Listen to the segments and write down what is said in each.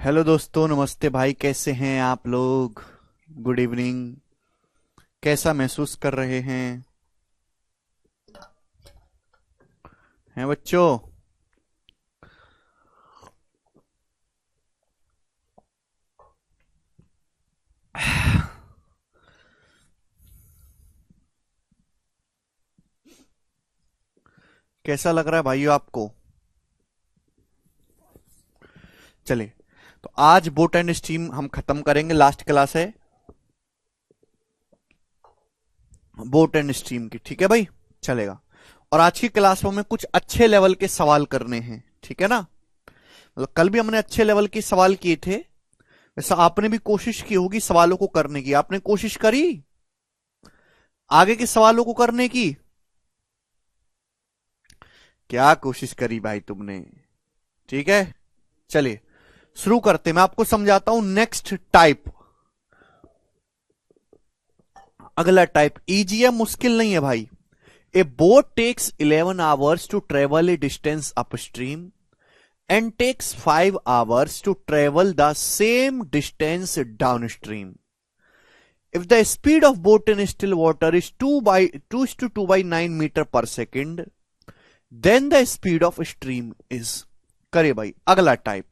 Hello दोस्तों, नमस्ते भाई। कैसे हैं आप लोग? Good evening. कैसा महसूस कर रहे हैं बच्चों? कैसा लग रहा है भाइयों आपको? चले, तो आज बोट एंड स्टीम हम खत्म करेंगे। लास्ट क्लास है बोट एंड स्टीम की, ठीक है भाई? चलेगा। और आज की क्लास में हमें कुछ अच्छे लेवल के सवाल करने हैं, ठीक है ना? मतलब कल भी हमने अच्छे लेवल के सवाल किए थे, वैसा आपने भी कोशिश की होगी सवालों को करने की। आपने कोशिश करी आगे के सवालों को करने की? क्या कोशिश करी भाई तुमने? ठीक है, चलिए शुरू करते। मैं आपको समझाता हूं। नेक्स्ट टाइप, अगला टाइप इजी है, मुश्किल नहीं है भाई। A boat takes 11 hours to travel a distance upstream and takes 5 hours to travel the same distance downstream. If the speed of boat in still water is 2 to 2 by 9 meter per second, then the speed of stream is। करे भाई अगला type.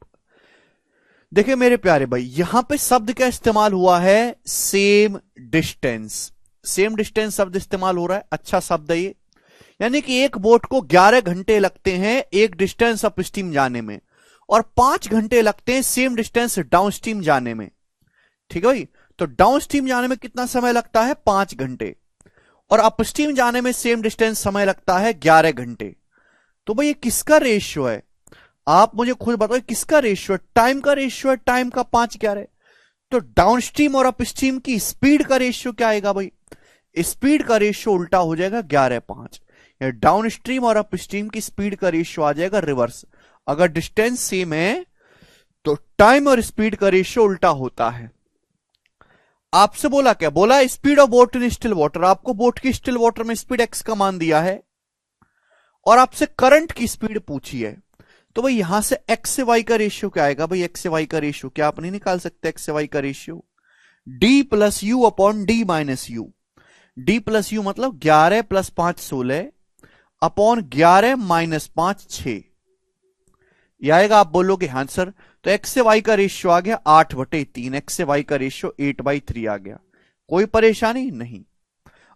देखिए मेरे प्यारे भाई, यहां पे शब्द क्या इस्तेमाल हुआ है? Same distance. सेम डिस्टेंस शब्द इस्तेमाल हो रहा है, अच्छा शब्द है ये। यानी कि एक बोट को 11 घंटे लगते हैं एक डिस्टेंस अप स्ट्रीम जाने में, और 5 घंटे लगते हैं सेम डिस्टेंस डाउन स्ट्रीम जाने में। ठीक है भाई? तो डाउन स्ट्रीम जाने में कितना समय लगता है? 5 घंटे। और अप स्ट्रीम जाने में सेम डिस्टेंस समय लगता है 11 घंटे। तो भाई ये किसका रेशियो है? आप मुझे खुद बताओ, किसका रेशियो है? टाइम का रेशियो है, टाइम का 5-11। तो डाउन स्ट्रीम और अप स्ट्रीम की स्पीड का रेशियो क्या आएगा भाई? स्पीड का रेशियो उल्टा हो जाएगा, 11-5। डाउन स्ट्रीम और अप स्ट्रीम की स्पीड का रेशियो आ जाएगा रिवर्स। अगर डिस्टेंस सेम है तो टाइम और स्पीड का रेशियो उल्टा होता है। आपसे बोला क्या? बोला speed of boat in still water. आपको बोट की स्टिल वाटर में स्पीड एक्स का मान दिया है, और आपसे करंट की स्पीड पूछी है। तो भाई यहां से एक्स से वाई का रेशियो क्या आएगा भाई? एक्स से वाई का रेशियो क्या आप नहीं निकाल सकते? एक्स से वाई का ratio D plus you upon D minus you. D plus you मतलब 11 प्लस 5 16 अपॉन 11 माइनस 5 6। यह आएगा। आप बोलोगे हाँ सर, तो एक्स से वाई का रेशियो आ गया 8/3। एक्स से वाई का रेशियो 8/3 आ गया। कोई परेशानी नहीं।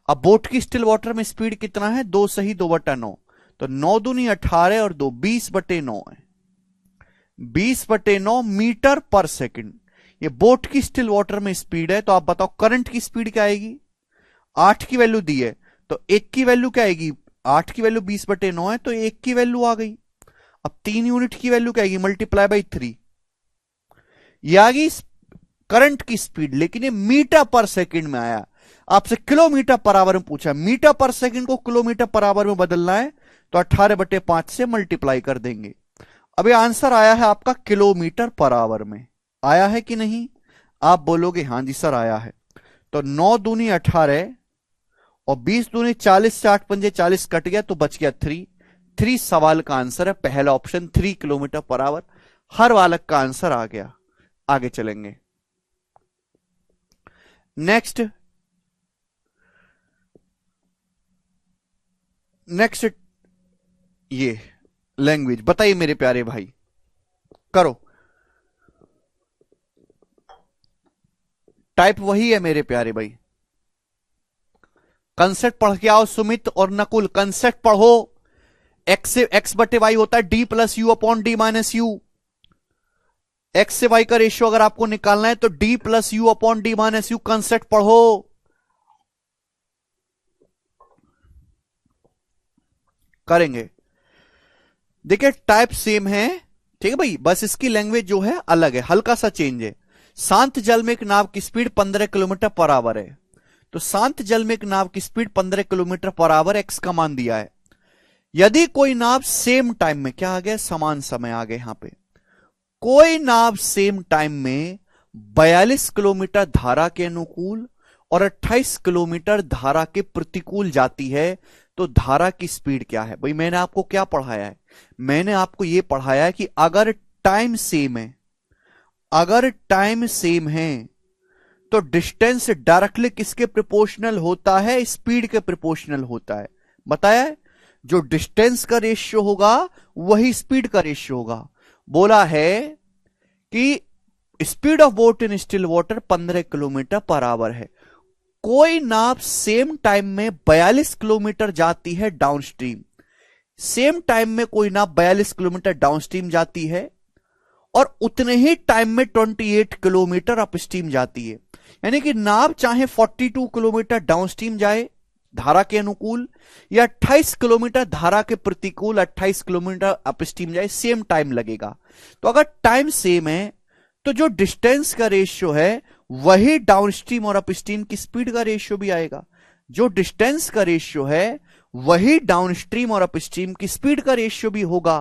अब बोट की स्टिल वाटर में स्पीड कितना है? 2 सही 2/9। तो 9 दूनी 18 और 2 20/9 है। 20/9 मीटर पर सेकंड ये बोट की स्टिल वाटर में स्पीड है। तो आप बताओ करंट की स्पीड क्या आएगी? 8 की वैल्यू दी है तो 1 की वैल्यू क्या आएगी? 8 की वैल्यू 20/9 है तो 1 की वैल्यू आ गई। अब 3 यूनिट की वैल्यू क्या आएगी? Multiply by 3। ये आ गई करंट की स्पीड, लेकिन ये मीटर पर सेकंड में आया। आपसे किलोमीटर पर आवर में पूछा, मीटर पर सेकंड को किलोमीटर पर आवर में बदलना है तो 18/5 से मल्टीप्लाई कर देंगे। अब ये आंसर आया है आपका किलोमीटर पर आवर में। आया है कि नहीं? आप बोलोगे हाँ जी सर आया है। तो 9 दूनी 18 और 20 दूनी 40 से 8 पंजे 40 कट गया तो बच गया 3। 3 सवाल का आंसर है पहला ऑप्शन, 3 किलोमीटर पर आवर। हर बालक का आंसर आ गया। आगे चलेंगे। नेक्स्ट नेक्स्ट ये लैंग्वेज बताइए मेरे प्यारे भाई, करो। टाइप वही है मेरे प्यारे भाई। कंसेप्ट पढ़ के आओ सुमित और नकुल, कंसेप्ट पढ़ो। एक्स से x/y होता है D plus you upon D minus you. X से वाई का रेशियो अगर आपको निकालना है तो D plus you upon D minus you. Concept पढ़ो। करेंगे। देखिए टाइप सेम है, ठीक है भाई, बस इसकी लैंग्वेज जो है अलग है, हल्का सा चेंज है। शांत जल में एक नाव की स्पीड 15 किलोमीटर पर आवर है। तो शांत जल में एक नाव की speed 15 kilometre per hour, x का मान दिया है। यदि कोई नाव सेम टाइम में, क्या आ गया? समान समय आ गया यहां पे। कोई नाव सेम टाइम में 42 किलोमीटर धारा के अनुकूल और 28 किलोमीटर धारा के प्रतिकूल जाती है तो धारा की स्पीड क्या है? भाई मैंने आपको क्या पढ़ाया है? मैंने आपको यह पढ़ाया है कि अगर टाइम सेम है, अगर टाइम सेम है तो डिस्टेंस डायरेक्टली किसके प्रोपोर्शनल होता है? स्पीड के प्रोपोर्शनल होता है। बताया है, जो डिस्टेंस का रेशियो होगा वही स्पीड का रेशियो होगा। बोला है कि speed of boat in still water 15 kilometre per hour है। कोई नाव सेम टाइम में 42 किलोमीटर जाती है डाउनस्ट्रीम। सेम टाइम में कोई नाव 42 किलोमीटर डाउनस्ट्रीम जाती है और उतने ही टाइम में 28 किलोमीटर अपस्ट्रीम जाती है। यानी कि नाव चाहे 42 किलोमीटर डाउनस्ट्रीम जाए धारा के अनुकूल, या 28 किलोमीटर धारा के प्रतिकूल 28 किलोमीटर अपस्ट्रीम जाए, सेम टाइम लगेगा। तो अगर टाइम सेम है तो जो डिस्टेंस का रेशियो है वही डाउनस्ट्रीम और अपस्ट्रीम की स्पीड का रेशियो भी आएगा। जो डिस्टेंस का रेशियो है वही डाउनस्ट्रीम और अपस्ट्रीम की स्पीड का रेशियो भी होगा।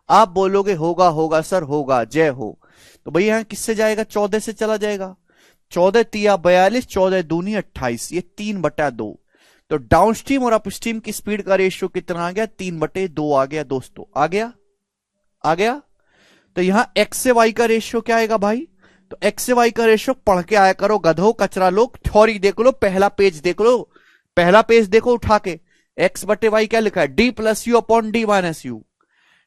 आप बोलोगे होगा होगा सर, होगा, जय हो। तो भाई यहां किससे जाएगा? 14 से चला जाएगा। 14 तिया 42, 14 दूनी 28, ये 3/2। तो डाउनस्ट्रीम और अपस्ट्रीम की स्पीड का रेशियो कितना आ गया? 3/2 आ गया दोस्तों। आ गया? आ गया? तो यहां एक्स से वाई का रेशियो क्या आएगा भाई? तो एक्स से वाई का रेशियो पढ़ के आया करो गधो, कचरा लोग। थ्योरी देख लो, पहला पेज देख लो, पहला पेज देखो उठा के। एक्स बटे वाई क्या लिखा है? D plus you upon D minus you.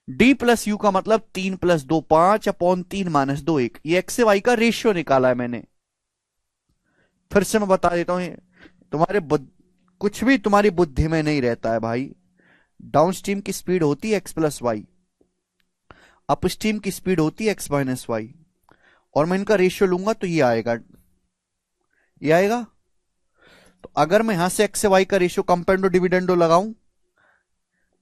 D plus you का मतलब 3 + 2 5 अपॉन 3 - 2 1। ये एक्स से वाई का रेशियो निकाला है मैंने। फिर से मैं बता देता हूं, तुम्हारे कुछ भी तुम्हारी बुद्धि में नहीं रहता है भाई। डाउनस्ट्रीम की स्पीड होती है एक्स प्लस वाई, अपस्ट्रीम की स्पीड होती है एक्स माइनस वाई, और मैं इनका रेशियो लूंगा तो ये आएगा, ये आएगा। तो अगर मैं यहां से एक्स से वाई का रेशियो कंपेंडो डिविडेंडो लगाऊं,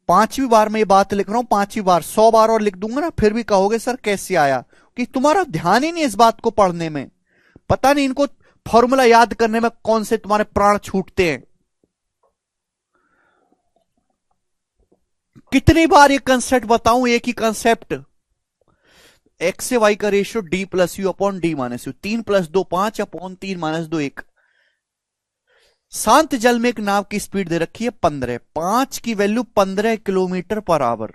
5वीं बार में ये बात लिख रहा हूं, 5वीं बार, 100 बार और लिख दूंगा ना फिर भी कहोगे सर कैसे आया, कि तुम्हारा ध्यान ही नहीं इस बात को पढ़ने में। पता नहीं इनको फॉर्मूला याद करने में कौन से तुम्हारे प्राण छूटते हैं। कितनी बार ये कंसेप्ट बताऊं, एक ही कंसेप्ट। एक्स से वाई का ratio D plus you upon D minus you, 3 + 2 5 upon 3 - 2 1। शांत जल में एक नाव की स्पीड दे रखी है 15, 5 की वैल्यू 15 किलोमीटर पर आवर।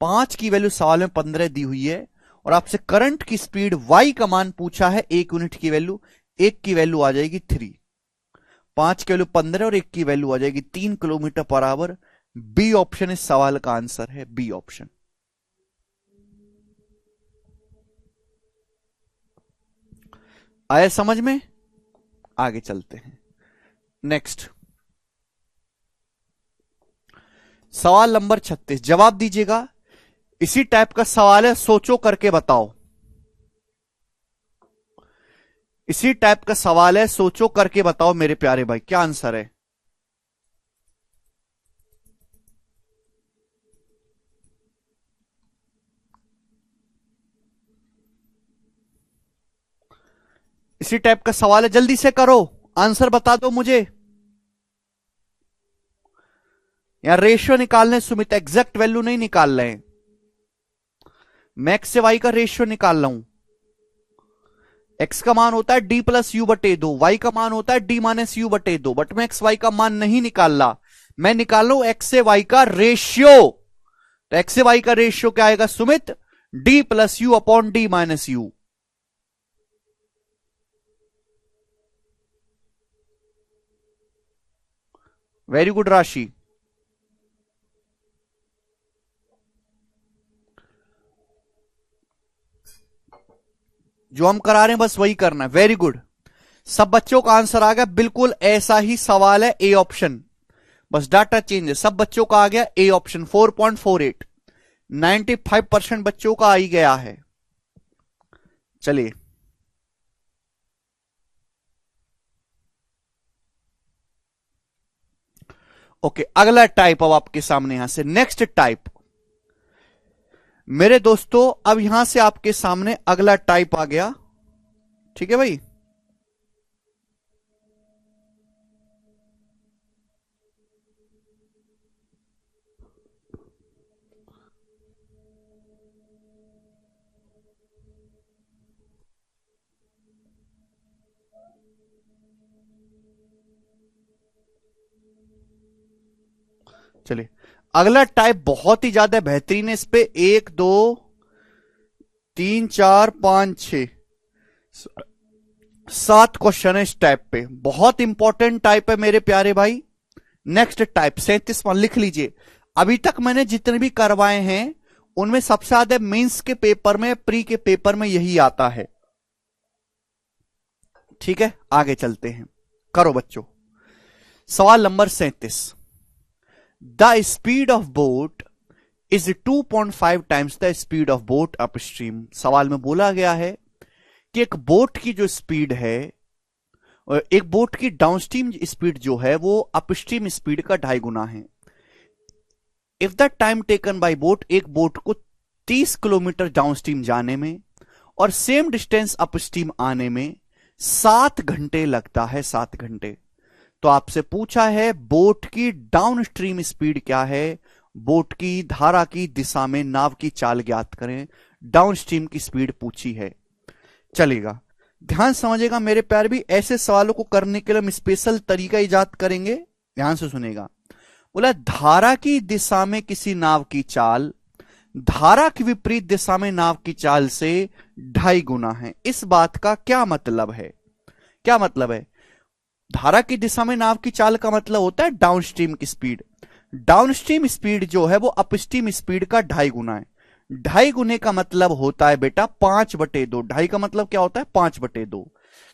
5 की वैल्यू सवाल में 15 दी हुई है और आपसे करंट की स्पीड वाई का मान पूछा है, 1 यूनिट की वैल्यू, 1 की वैल्यू आ जाएगी 3, 5 की वैल्यू 15 और 1 की वैल्यू आ जाएगी 3 kilometre per our. B option इस सवाल का आंसर है, बी ऑप्शन। आया समझ में? आगे चलते हैं। नेक्स्ट सवाल नंबर 36, जवाब दीजिएगा। इसी टाइप का सवाल है, सोचो करके बताओ। इसी टाइप का सवाल है, सोचो करके बताओ मेरे प्यारे भाई, क्या आंसर है? इसी टाइप का सवाल है, जल्दी से करो, आंसर बता दो मुझे। यार रेशियो निकालने सुमित, एग्जैक्ट वैल्यू नहीं निकाल रहे हैं। मैक्स से वाई का रेशियो निकाल रहा हूं। एक्स का मान होता है डी प्लस यू बटे 2, वाई का मान होता है डी माइनस यू बटे 2, बट मैं एक्स वाई का मान नहीं निकाल रहा, मैं निकाल रहा हूं एक्स से वाई का रेशियो। तो एक्स से वाई का रेशियो क्या आएगा Sumit? D plus you upon D minus you. Very good राशि। जो हम करा रहे हैं बस वही करना है, वेरी गुड। सब बच्चों का आंसर आ गया, बिल्कुल ऐसा ही सवाल है, ए ऑप्शन। बस डाटा चेंज है, सब बच्चों का आ गया ए ऑप्शन, 4.48, 95% बच्चों का आ ही गया है। चलिए ओके, अगला टाइप अब आपके सामने, यहां से नेक्स्ट टाइप मेरे दोस्तों। अब यहां से आपके सामने अगला टाइप आ गया, ठीक है भाई। चलिए अगला टाइप बहुत ही ज्यादा बेहतरीन है, इस पे 1 2 3 4 5 6 7 क्वेश्चन है इस टाइप पे, बहुत इंपॉर्टेंट टाइप है मेरे प्यारे भाई। नेक्स्ट टाइप 37वां लिख लीजिए। अभी तक मैंने जितने भी करवाए हैं उनमें सबसे ज्यादा मेंस के पेपर में, प्री के पेपर में यही आता है। ठीक है, आगे चलते हैं, करो बच्चों। सवाल number 37, the speed of boat is 2.5 times the speed of boat upstream. सवाल में बोला गया है कि एक बोट की जो स्पीड है, एक बोट की डाउनस्ट्रीम स्पीड जो है वो अपस्ट्रीम स्पीड का 2.5 गुना है। If the time taken by boat, एक बोट को 30 किलोमीटर डाउनस्ट्रीम जाने में और सेम डिस्टेंस अपस्ट्रीम आने में 7 घंटे लगता है, 7 घंटे। तो आपसे पूछा है बोट की डाउनस्ट्रीम स्पीड क्या है, बोट की धारा की दिशा में नाव की चाल ज्ञात करें, डाउनस्ट्रीम की स्पीड पूछी है। चलेगा, ध्यान समझेगा मेरे प्यारे भी, ऐसे सवालों को करने के लिए हम स्पेशल तरीका इजाद करेंगे। ध्यान से सुनेगा। बोला धारा की दिशा में किसी नाव की चाल धारा की विपरीत दिशा में नाव की चाल से 2.5 गुना है। इस बात का क्या मतलब है? क्या मतलब है? धारा की दिशा में नाव की चाल का मतलब होता है डाउनस्ट्रीम की स्पीड। डाउनस्ट्रीम स्पीड जो है वो अपस्ट्रीम स्पीड का 2.5 गुना है। 2.5 गुने का मतलब होता है बेटा 5/2। 2.5 का मतलब क्या होता है? 5/2।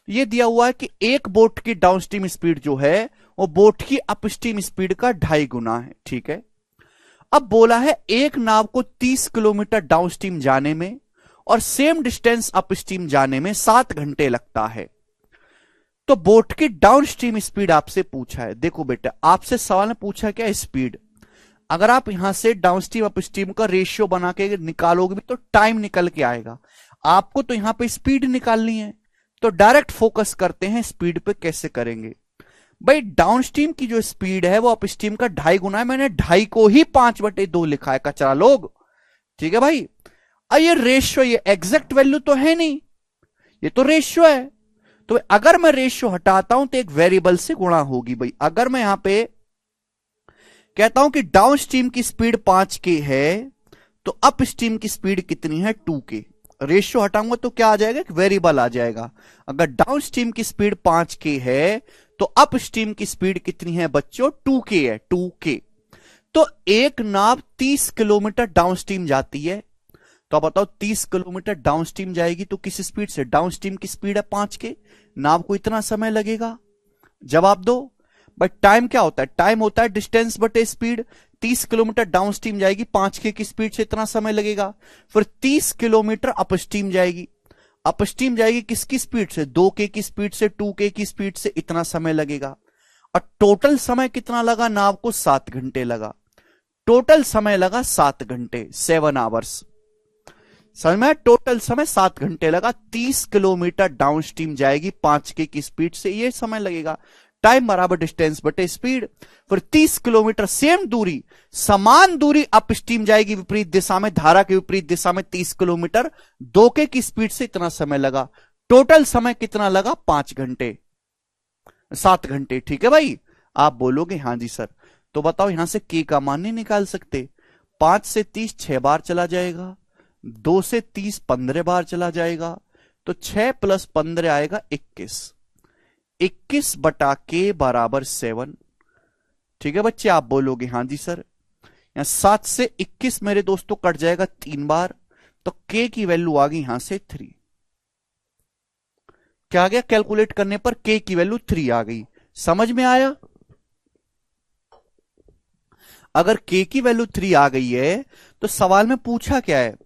ये दिया हुआ है कि एक बोट की डाउनस्ट्रीम स्पीड जो है वो बोट की अपस्ट्रीम स्पीड का 2.5 गुना है। ठीक है, अब बोला है एक नाव को 30 किलोमीटर डाउनस्ट्रीम जाने में और सेम डिस्टेंस अपस्ट्रीम जाने में 7 घंटे लगता है। तो बोट की डाउनस्ट्रीम स्पीड आपसे पूछा है। देखो बेटा, आपसे सवाल ने पूछा क्या? स्पीड। अगर आप यहां से डाउनस्ट्रीम अपस्ट्रीम का रेशियो बना के निकालोगे तो टाइम निकल के आएगा। आपको तो यहां पे स्पीड निकालनी है, तो डायरेक्ट फोकस करते हैं स्पीड पे कैसे करेंगे। भाई डाउनस्ट्रीम की जो स्पीड है वो अपस्ट्रीम का 2.5 गुना है। मैंने 2.5 को ही 5/2 लिखा है कचरा लोग। ठीक है भाई, अब ये रेशियो, ये एग्जैक्ट वैल्यू तो है नहीं, ये तो रेशियो है। तो अगर मैं रेशियो हटाता हूं तो एक वेरिएबल से गुणा होगी। भाई अगर मैं यहां पे कहता हूं कि डाउनस्ट्रीम की स्पीड 5K है तो अपस्ट्रीम की स्पीड कितनी है? 2K। रेशियो हटाऊंगा तो क्या आ जाएगा? एक वेरिएबल आ जाएगा। अगर डाउनस्ट्रीम की स्पीड 5K है तो अपस्ट्रीम की स्पीड कितनी है बच्चों? 2K है, 2K। तो एक नाव 30 किलोमीटर डाउनस्ट्रीम जाती है, तो आप बताओ 30 किलोमीटर डाउनस्ट्रीम जाएगी तो किस स्पीड से? डाउनस्ट्रीम की स्पीड है 5K, नाव को इतना समय लगेगा। जवाब दो। बट टाइम क्या होता है? टाइम होता है डिस्टेंस बटे स्पीड। 30 किलोमीटर डाउनस्ट्रीम जाएगी 5K की स्पीड से, इतना समय लगेगा। फिर 30 किलोमीटर अपस्ट्रीम जाएगी, अपस्ट्रीम जाएगी किसकी स्पीड से? 2K की स्पीड से, 2K की स्पीड से, इतना समय लगेगा। और टोटल समय कितना लगा नाव को? 7 घंटे लगा। टोटल समय लगा 7 घंटे, 7 आवर्स। समझ में? टोटल समय 7 घंटे लगा। 30 किलोमीटर डाउनस्ट्रीम जाएगी 5K की स्पीड से, ये समय लगेगा। टाइम बराबर डिस्टेंस बटे स्पीड। फिर 30 किलोमीटर सेम दूरी, समान दूरी अपस्ट्रीम जाएगी विपरीत दिशा में, धारा के विपरीत दिशा में 30 किलोमीटर, 2K की स्पीड से, इतना समय लगा। टोटल समय कितना लगा? 5 घंटे, 7 घंटे। ठीक है भाई, आप बोलोगे हाँ जी सर। तो बताओ यहां से K का मान नहीं निकाल सकते? 5 से 30 6 बार चला जाएगा, 2 से 30 15 बार चला जाएगा, तो 6 + 15 आएगा 21। 21/K बराबर 7। ठीक है बच्चे, आप बोलोगे हाँ जी सर। यहां 7 से 21 मेरे दोस्तों कट जाएगा 3 बार, तो K की वैल्यू आ गई यहां से 3। क्या आ गया? कैलकुलेट करने पर K की वैल्यू 3 आ गई। समझ में आया? अगर K की वैल्यू 3 आ गई है तो सवाल में पूछा क्या है?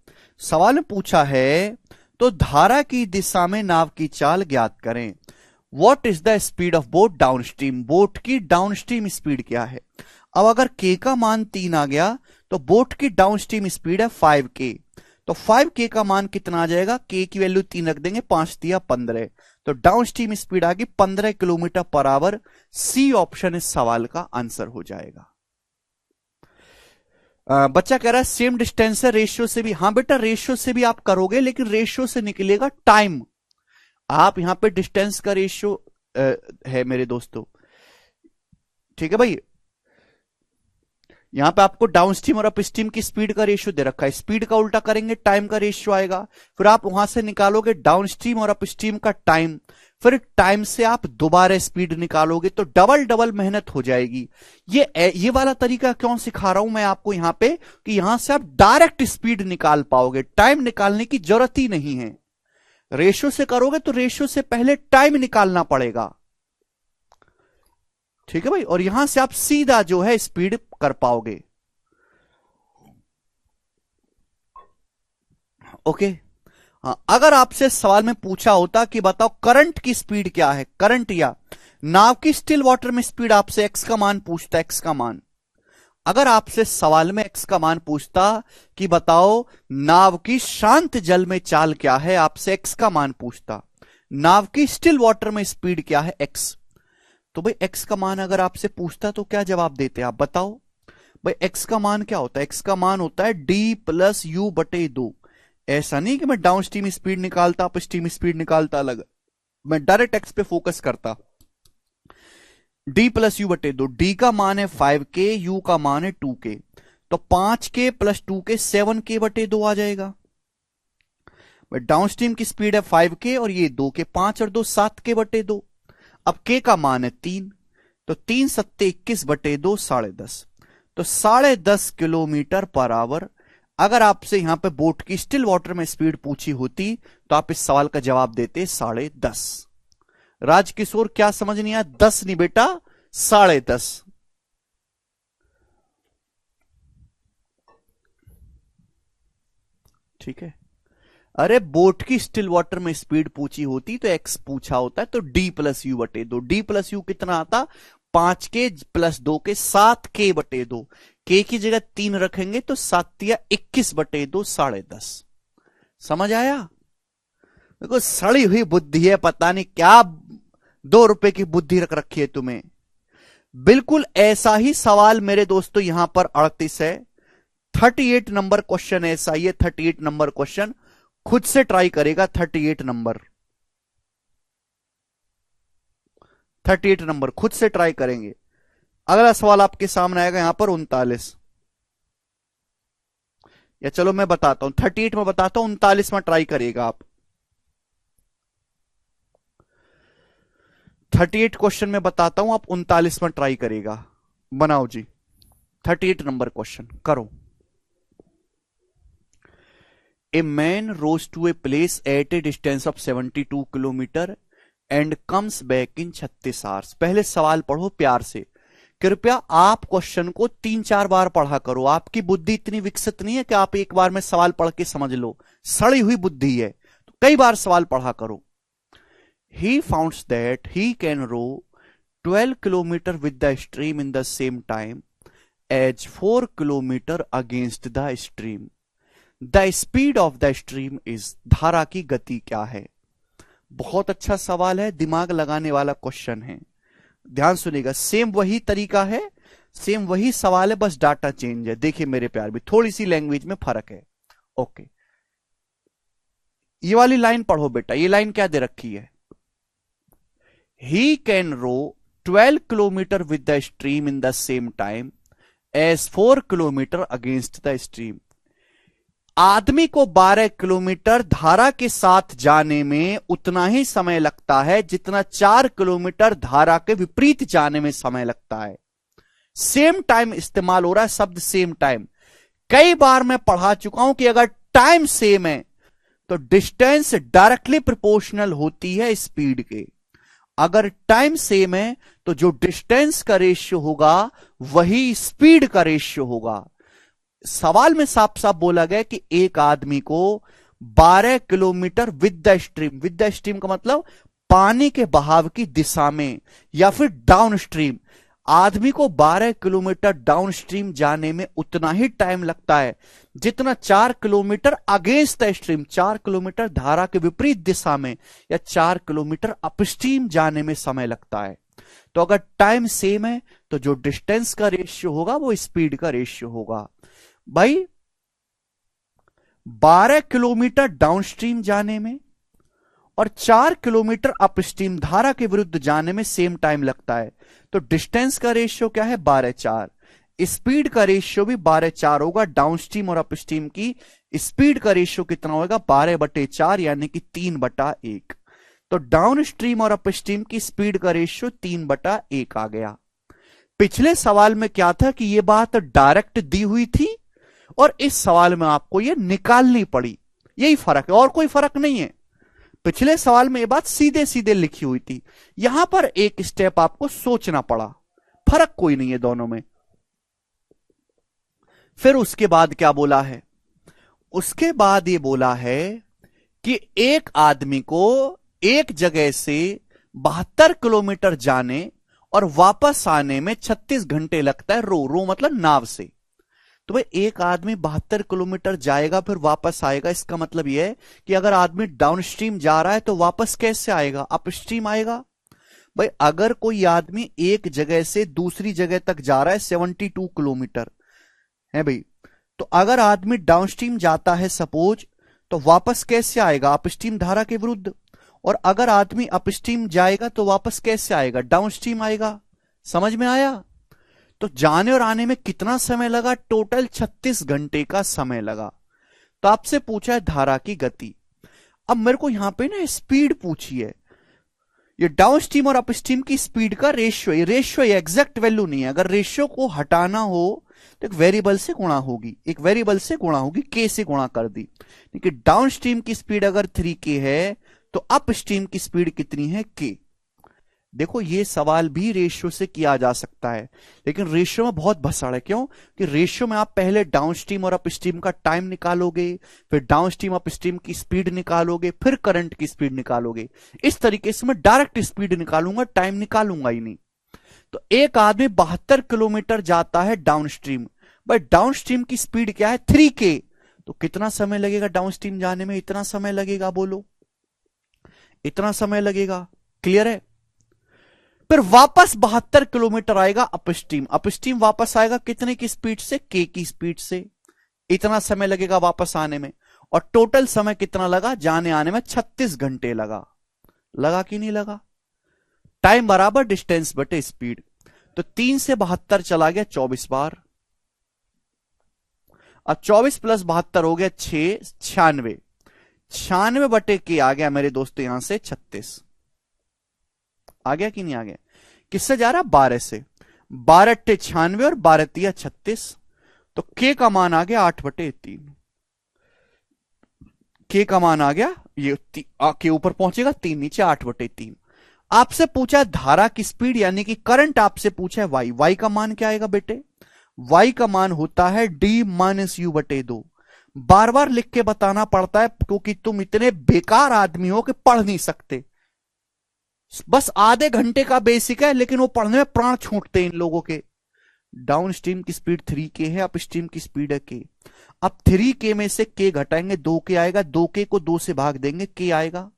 सवाल में पूछा है तो धारा की दिशा में नाव की चाल ज्ञात करें। What is the speed of boat downstream? Boat की डाउनस्ट्रीम स्पीड क्या है? अब अगर K का मान 3 आ गया तो बोट की डाउनस्ट्रीम स्पीड है 5K, तो 5K का मान कितना आ जाएगा? K की वैल्यू 3 रख देंगे, 5 × 15, तो डाउनस्ट्रीम स्पीड आ गई 15 kilometre per our. C option इस सवाल का आंसर हो जाएगा। बच्चा कह रहा है सेम डिस्टेंस है, रेशियो से भी। हाँ बेटा, रेशियो से भी आप करोगे, लेकिन रेशियो से निकलेगा टाइम। आप यहां पे डिस्टेंस का रेशियो है मेरे दोस्तों। ठीक है भाई, यहां पे आपको डाउन स्ट्रीम और अप स्ट्रीम की स्पीड का रेशियो दे रखा है, स्पीड का उल्टा करेंगे टाइम का रेशियो आएगा, फिर आप वहां से निकालोगे डाउन स्ट्रीम और अप स्ट्रीम का टाइम, फिर टाइम से आप दोबारा स्पीड निकालोगे, तो डबल डबल मेहनत हो जाएगी। ये वाला तरीका क्यों सिखा रहा हूं मैं आपको यहां पे, कि यहां से आप डायरेक्ट स्पीड निकाल पाओगे, टाइम निकालने की जरूरत ही नहीं है। रेशियो से करोगे तो रेशियो से पहले टाइम निकालना पड़ेगा, ठीक है भाई, और यहां से आप सीधा जो है स्पीड कर पाओगे। ओके, हाँ, अगर आपसे सवाल में पूछा होता कि बताओ करंट की स्पीड क्या है, करंट या नाव की स्टिल वाटर में स्पीड, आपसे एक्स का मान पूछता, एक्स का मान, अगर आपसे सवाल में एक्स का मान पूछता कि बताओ नाव की शांत जल में चाल क्या है, आपसे एक्स का मान पूछता, नाव की स्टिल वाटर में स्पीड क्या है, एक्स, तो भाई एक्स का मान अगर आपसे पूछता तो क्या जवाब देते आप बताओ भाई। एक्स का मान क्या होता है, एक्स का मान होता है डी प्लस यू बटे 2। ऐसा नहीं कि मैं डाउन स्ट्रीम स्पीड निकालता अप स्ट्रीम स्पीड निकालता अलग, मैं डायरेक्ट एक्स पे फोकस करता। डी प्लस यू बटे 2, डी का मान है 5k, यू का मान है 2k, तो 5k प्लस 2k 7k बटे 2 आ जाएगा। डाउन स्ट्रीम की स्पीड है 5k और ये 2k, 5 और 2 7k बटे 2। अब k का मान है 3, तो 3 सत्ते 21 बटे 2 10.5, तो 10.5 किलोमीटर पर आवर। अगर आपसे यहां पे बोट की स्टिल वाटर में स्पीड पूछी होती तो आप इस सवाल का जवाब देते 10.5। राजकिशोर क्या समझ नहीं आया, 10 नहीं बेटा 10.5। ठीक है, अरे बोट की स्टिल वाटर में स्पीड पूछी होती तो एक्स पूछा होता है, तो डी प्लस यू बटे 2, डी प्लस यू कितना आता 5k प्लस 2k 7k बटे 2, k की जगह 3 रखेंगे तो 7 या 21 बटे 2 10.5। समझ आया? देखो सड़ी हुई बुद्धि है, पता नहीं क्या 2 रुपए की बुद्धि रख रखी है तुम्हें। बिल्कुल ऐसा ही सवाल मेरे दोस्तों यहां पर 38 है, 38 नंबर क्वेश्चन ऐसा ही है, 38 नंबर क्वेश्चन खुद से ट्राई करेगा। 38 नंबर, 38 नंबर खुद से ट्राई करेंगे। अगला सवाल आपके सामने आएगा यहां पर 39, या चलो मैं बताता हूं 38 में बताता हूं, 39 में ट्राई करिएगा आप। 38 क्वेश्चन में बताता हूं, आप 39 में ट्राई करेगा। बनाओ जी 38 नंबर क्वेश्चन करो। A man rose to a place at a distance of 72 kilometre and comes back in 36 hours। पहले सवाल पढ़ो प्यार से, कृपया आप क्वेश्चन को 3-4 बार पढ़ा करो। आपकी बुद्धि इतनी विकसित नहीं है कि आप एक बार में सवाल पढ़ के समझ लो, सड़ी हुई बुद्धि है, तो कई बार सवाल पढ़ा करो। He founds that he can row 12 kilometre with the stream in the same time as 4 kilometre against the stream। The speed of the stream is, धारा की गति क्या है। बहुत अच्छा सवाल है, दिमाग लगाने वाला क्वेश्चन है, ध्यान सुनिएगा। सेम वही तरीका है, सेम वही सवाल है, बस डाटा चेंज है। देखिए मेरे प्यार भी थोड़ी सी लैंग्वेज में फर्क है। ओके, ये वाली लाइन पढ़ो बेटा, ये लाइन क्या दे रखी है, he can row 12 kilometer with the stream in the same time as 4 kilometer against the stream. आदमी को 12 किलोमीटर धारा के साथ जाने में उतना ही समय लगता है जितना 4 किलोमीटर धारा के विपरीत जाने में समय लगता है। सेम टाइम इस्तेमाल हो रहा है, शब्द सेम टाइम। कई बार मैं पढ़ा चुका हूं कि अगर टाइम सेम है तो डिस्टेंस डायरेक्टली प्रोपोर्शनल होती है स्पीड के। अगर टाइम सेम है तो जो डिस्टेंस का रेशियो होगा वही स्पीड का रेशियो होगा। सवाल में साफ साफ बोला गया कि एक आदमी को 12 kilometer with the stream, with the stream का मतलब पानी के बहाव की दिशा में या फिर डाउन स्ट्रीम, आदमी को 12 किलोमीटर डाउन स्ट्रीम जाने में उतना ही टाइम लगता है जितना 4 kilometer against the stream, 4 kilometre धारा के विपरीत दिशा में या 4 किलोमीटर अपस्ट्रीम जाने में समय लगता है। तो अगर टाइम सेम है तो जो डिस्टेंस का रेशियो होगा वो स्पीड का रेशियो होगा। भाई 12 किलोमीटर डाउनस्ट्रीम जाने में और 4 किलोमीटर अपस्ट्रीम धारा के विरुद्ध जाने में सेम टाइम लगता है, तो डिस्टेंस का रेशियो क्या है 12/4। स्पीड का रेशियो भी 12:4 होगा। डाउनस्ट्रीम और अपस्ट्रीम की स्पीड का रेशियो कितना होगा? 12/4 यानी कि 3/1। तो डाउनस्ट्रीम और अपस्ट्रीम की स्पीड का रेशियो 3/1 आ गया। पिछले सवाल में क्या था कि यह बात डायरेक्ट दी हुई थी और इस सवाल में आपको यह निकालनी पड़ी। यही फर्क है और कोई फर्क नहीं है। पिछले सवाल में यह बात सीधे सीधे लिखी हुई थी, यहां पर एक स्टेप आपको सोचना पड़ा। फर्क कोई नहीं है दोनों में। फिर उसके बाद क्या बोला है? उसके बाद ये बोला है कि एक आदमी को एक जगह से 72 किलोमीटर जाने और वापस आने में 36 घंटे लगता है। रो मतलब नाव से। तो भाई एक आदमी 72 किलोमीटर जाएगा फिर वापस आएगा, इसका मतलब यह है कि अगर आदमी डाउनस्ट्रीम जा रहा है तो वापस कैसे आएगा? अपस्ट्रीम आएगा। भाई अगर कोई आदमी एक जगह से दूसरी जगह तक जा रहा है 72 किलोमीटर है भाई, तो अगर आदमी डाउनस्ट्रीम जाता है सपोज, तो वापस कैसे आएगा? अपस्ट्रीम धारा के विरुद्ध। और अगर आदमी अपस्ट्रीम जाएगा तो वापस कैसे आएगा? डाउनस्ट्रीम आएगा। समझ में आया? तो जाने और आने में कितना समय लगा? टोटल 36 घंटे का समय लगा। तो आपसे पूछा है धारा की गति। अब मेरे को यहां पे ना स्पीड पूछी है। ये डाउनस्ट्रीम और अपस्ट्रीम की स्पीड का रेशियो, ये रेशियो एग्जैक्ट वैल्यू नहीं है। अगर रेशियो को हटाना हो तो एक वेरिएबल से गुणा होगी, एक वेरिएबल से गुणा होगी, के से गुणा कर दी। लेकिन डाउनस्ट्रीम की स्पीड अगर 3k है तो अपस्ट्रीम की स्पीड कितनी है? k। देखो ये सवाल भी रेशियो से किया जा सकता है, लेकिन रेशियो में बहुत भसड़ है। क्यों? कि रेशियो में आप पहले डाउनस्ट्रीम और अपस्ट्रीम का टाइम निकालोगे, फिर डाउनस्ट्रीम अपस्ट्रीम की स्पीड निकालोगे, फिर करंट की स्पीड निकालोगे। इस तरीके से मैं डायरेक्ट स्पीड निकालूंगा, टाइम निकालूंगा ही नहीं। तो एक आदमी 72 किलोमीटर जाता है डाउनस्ट्रीम, बट डाउनस्ट्रीम की स्पीड क्या है? 3k। तो कितना समय लगेगा डाउनस्ट्रीम जाने में? इतना समय लगेगा। बोलो, इतना समय लगेगा। क्लियर है? फिर वापस 72 किलोमीटर आएगा अपस्ट्रीम। अपस्ट्रीम वापस आएगा कितने की स्पीड से? k की स्पीड से। इतना समय लगेगा वापस आने में। और टोटल समय कितना लगा? जाने आने में 36 घंटे लगा। लगा कि नहीं लगा? टाइम बराबर डिस्टेंस बटे स्पीड। तो 3 से 72 चला गया 24 बार। अब 24 प्लस 72 हो गया 6, 96। 96 बटे के आ गया मेरे दोस्तों यहां से 36। आ गया कि नहीं आ गया? किससे जा रहा? 12 से। 12 अट्टे 96 और 12 तिया 36। तो के का मान आ गया 8/3। के का मान आ गया, ये के ऊपर पहुंचेगा 3, नीचे 8/3। आपसे पूछा धारा की स्पीड यानी कि करंट, आपसे पूछा है वाई। वाई का मान क्या आएगा बेटे? वाई का मान होता है d-u/2। बार बार लिख के बताना पड़ता है क्योंकि तुम इतने बेकार आदमी हो कि पढ़ नहीं सकते। बस आधे घंटे का बेसिक है लेकिन वो पढ़ने में प्राण छूटते हैं इन लोगों के। डाउनस्ट्रीम की स्पीड 3k है, अपस्ट्रीम की स्पीड है k। अब 3k में से k घटाएंगे 2k आएगा, 2k को 2 से भाग देंगे k आएगा।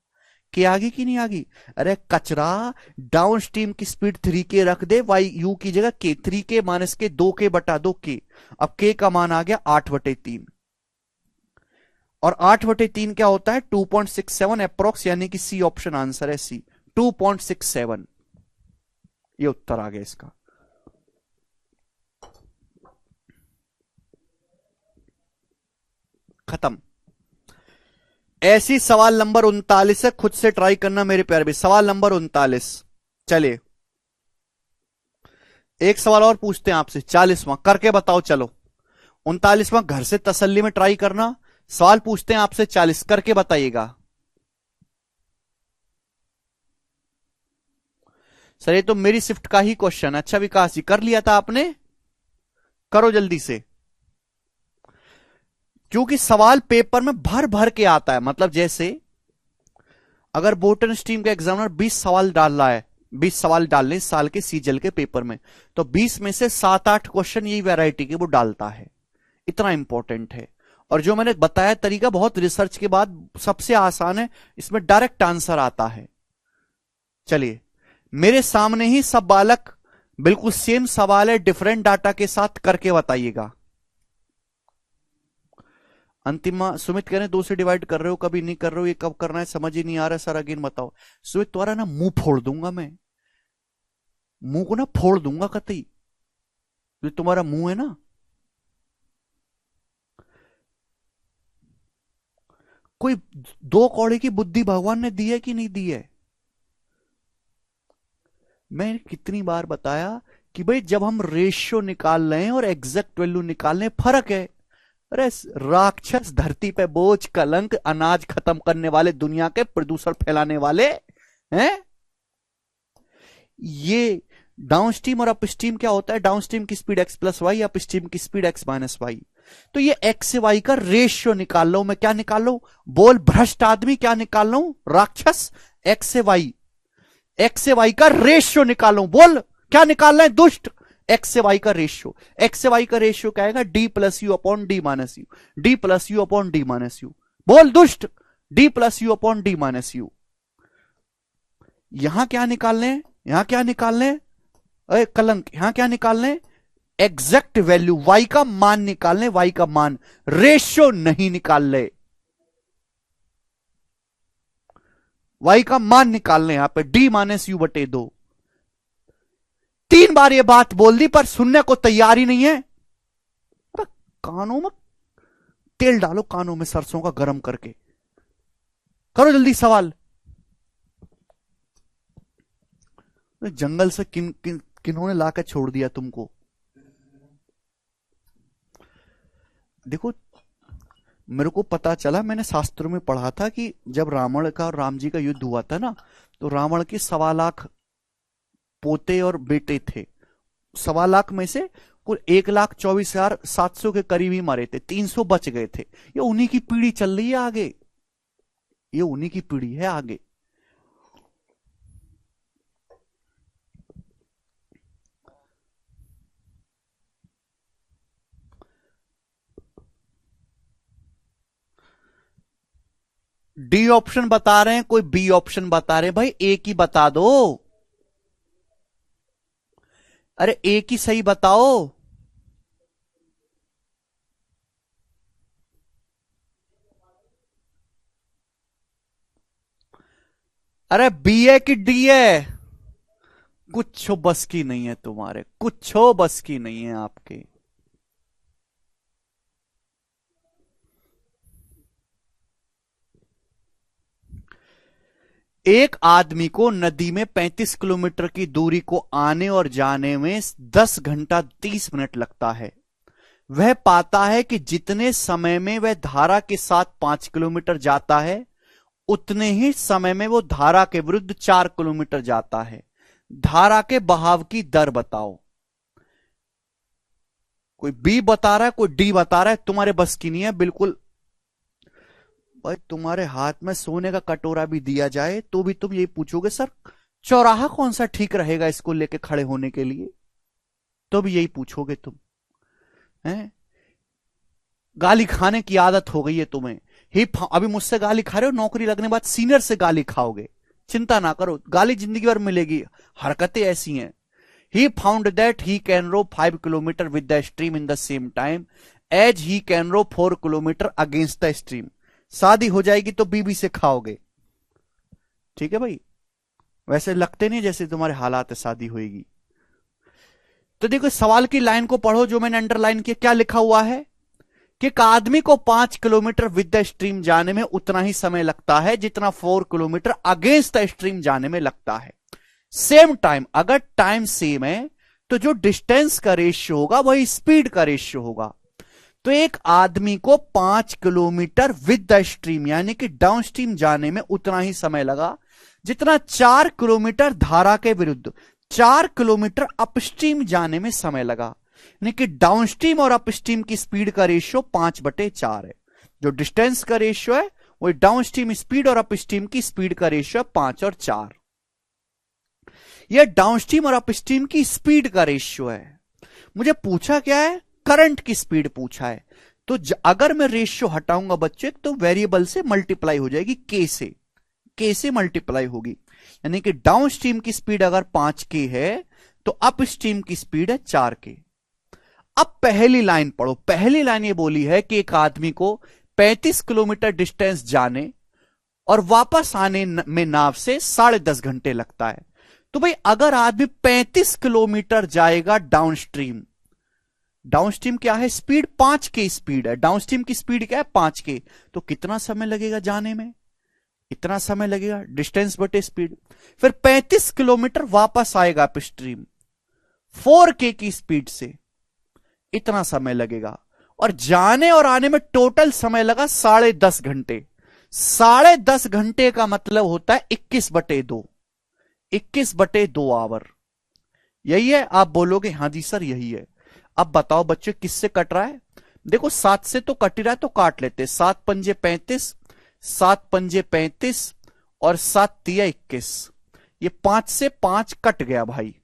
के आगे की नहीं आगी? अरे कचरा, डाउनस्ट्रीम की स्पीड 3k रख दे, वाई यू की जगह k। 3k माइनस के 2k बटा 2k। अब k का मान आ गया 8/3। और 8/3 क्या होता है? 2.67 अप्रोक्स, यानी कि सी ऑप्शन आंसर है, सी 2.67। ये उत्तर आ गया इसका। खत्म। ऐसी सवाल नंबर 39 है, खुद से ट्राई करना मेरे प्यारे भी। सवाल नंबर 39। चलिए एक सवाल और पूछते हैं आपसे, 40वां करके बताओ। चलो 39वां घर से तसल्ली में ट्राई करना। सवाल पूछते हैं आपसे 40, करके बताइएगा। सर ये तो मेरी शिफ्ट का ही क्वेश्चन। अच्छा विकास जी, कर लिया था आपने? करो जल्दी से, क्योंकि सवाल पेपर में भर भर के आता है। मतलब जैसे अगर बोटन स्ट्रीम का एग्जामिनर 20 सवाल डाल रहा है, 20 सवाल डाल ले साल के सीजल के पेपर में, तो 20 में से 7-8 क्वेश्चन यही वैरायटी के वो डालता है। इतना इंपॉर्टेंट है। और जो मैंने बताया तरीका बहुत रिसर्च के बाद सबसे आसान है, इसमें डायरेक्ट आंसर आता है। चलिए मेरे सामने ही सब बालक बिल्कुल सेम सवाल है, डिफरेंट डाटा के साथ, करके बताइएगा। अंतिमा सुमित कह रहे हैं 2 से डिवाइड कर रहे हो, कभी नहीं कर रहे हो, ये कब करना है समझ ही नहीं आ रहा सर, अगेन बताओ। सुमित तुम्हारा ना मुंह फोड़ दूंगा मैं, मुंह को ना फोड़ दूंगा कतई। जो तुम्हारा मुंह है ना, कोई दो कौड़े की बुद्धि भगवान ने दी है कि नहीं दी है? मैं कितनी बार बताया कि भाई जब हम रेशियो निकाल रहे हैं और एग्जैक्ट वैल्यू निकाल रहे हैं, फर्क है। अरे राक्षस, धरती पे बोझ, कलंक, अनाज खत्म करने वाले, दुनिया के प्रदूषण फैलाने वाले हैं। ये डाउनस्ट्रीम और अपस्ट्रीम क्या होता है? डाउनस्ट्रीम की speed x plus y, upstream की स्पीड एक्स माइनस वाई। तो ये एक्स से वाई का रेशियो निकाल लो। मैं क्या निकाल लो? बोल भ्रष्ट आदमी, क्या निकाल लो? राक्षस, एक्स से वाई, एक्स से वाई का रेशियो निकालो। बोल क्या निकालना है दुष्ट? एक्स से वाई का रेशियो। एक्स से वाई का रेशियो क्या आएगा? D plus you upon D minus you, D plus you upon D minus you. बोल दुष्ट, D plus you upon D minus you. यहां क्या निकालने? यहां क्या निकालने? अरे कलंक, यहां क्या निकालने? एग्जैक्ट वैल्यू, वाई का मान निकालने, वाई का मान, रेशियो नहीं निकाल ले। वाई का मान निकालने, यहां पे डी माइनस यू बटे 2। 3 बार ये बात बोल दी पर सुनने को तैयार ही नहीं है। कानों में तेल डालो, कानों में सरसों का गरम करके। करो जल्दी सवाल। जंगल से किन्होंने लाकर छोड़ दिया तुमको? देखो, मेरे को पता चला, मैंने शास्त्रों में पढ़ा था कि जब रावण का और राम जी का युद्ध हुआ था ना, तो रावण के 1.25 लाख पोते और बेटे थे। 1.25 लाख में से कुल 1,24,700 के करीब ही मरे थे, 300 बच गए थे। ये उन्हीं की पीढ़ी चल रही है आगे, ये उन्हीं की पीढ़ी है आगे। डी ऑप्शन बता रहे हैं, कोई बी ऑप्शन बता रहे हैं। भाई एक ही बता दो। अरे एक ही सही बताओ। अरे बी है कि डी है? कुछ बस की नहीं है तुम्हारे, कुछ बस की नहीं है आपके। एक आदमी को नदी में 35 किलोमीटर की दूरी को आने और जाने में 10 घंटा 30 मिनट लगता है। वह पाता है कि जितने समय में वह धारा के साथ 5 किलोमीटर जाता है, उतने ही समय में वो धारा के विरुद्ध 4 किलोमीटर जाता है। धारा के बहाव की दर बताओ। कोई बी बता रहा है, कोई डी बता रहा है। तुम्हारे बस की नहीं है बिल्कुल। भाई तुम्हारे हाथ में सोने का कटोरा भी दिया जाए तो भी तुम यही पूछोगे, सर चौराहा कौन सा ठीक रहेगा इसको लेके खड़े होने के लिए? तो भी यही पूछोगे तुम, हैं? गाली खाने की आदत हो गई है तुम्हें। ही अभी मुझसे गाली खा रहे हो, नौकरी लगने बाद सीनियर से गाली खाओगे। चिंता ना करो, गाली जिंदगी भर मिलेगी। हरकतें ऐसी हैं। He found that he can row 5 kilometer with the stream in the same time as he can row 4 kilometer against the stream. शादी हो जाएगी तो बीबी से खाओगे, ठीक है भाई? वैसे लगते नहीं जैसे तुम्हारे हालात है शादी होगी। तो देखो सवाल की लाइन को पढ़ो जो मैंने अंडरलाइन किया। क्या लिखा हुआ है कि एक आदमी को 5 किलोमीटर विद द स्ट्रीम जाने में उतना ही समय लगता है जितना 4 किलोमीटर अगेंस्ट द स्ट्रीम जाने में लगता है। सेम टाइम, अगर टाइम सेम है तो जो डिस्टेंस का रेशियो होगा वही स्पीड का रेशियो होगा। तो एक आदमी को 5 किलोमीटर विद द स्ट्रीम यानी कि डाउन स्ट्रीम जाने में उतना ही समय लगा जितना 4 किलोमीटर धारा के विरुद्ध 4 किलोमीटर अपस्ट्रीम जाने में समय लगा। यानी कि डाउनस्ट्रीम और अपस्ट्रीम की स्पीड का रेशियो 5/4 है। जो डिस्टेंस का रेशियो है वही डाउनस्ट्रीम स्पीड और अपस्ट्रीम की स्पीड का रेशियो 5 और 4। यह डाउनस्ट्रीम और अपस्ट्रीम की स्पीड का रेशियो है। मुझे पूछा क्या है? करंट की स्पीड पूछा है। तो अगर मैं रेशियो हटाऊंगा बच्चे तो वेरिएबल से मल्टीप्लाई हो जाएगी, के से मल्टीप्लाई होगी। यानी कि डाउन स्ट्रीम की स्पीड अगर 5K है तो अप स्ट्रीम की स्पीड है 4K। अब पहली लाइन पढ़ो। पहली लाइन ये बोली है कि एक आदमी को 35 किलोमीटर डिस्टेंस जाने और वापस आने में नाव से 10.5 घंटे लगता है। तो भाई अगर आदमी 35 किलोमीटर जाएगा डाउन स्ट्रीम डाउनस्ट्रीम क्या है स्पीड, 5K स्पीड है, डाउनस्ट्रीम की स्पीड क्या है 5K, तो कितना समय लगेगा जाने में, इतना समय लगेगा, डिस्टेंस बटे स्पीड। फिर 35 किलोमीटर वापस आएगा अपस्ट्रीम 4K की स्पीड से, इतना समय लगेगा। और जाने और आने में टोटल समय लगा 10.5 घंटे। 10.5 घंटे का मतलब होता है 21/2, 21/2 आवर। यही है, आप बोलोगे हाँ जी सर यही है। अब बताओ बच्चे किससे कट रहा है, देखो 7 से तो कट ही रहा है तो काट लेते, 7 पंजे 35, 7 पंजे 35 और 7 तिया 21, ये 5 से 5 कट गया भाई,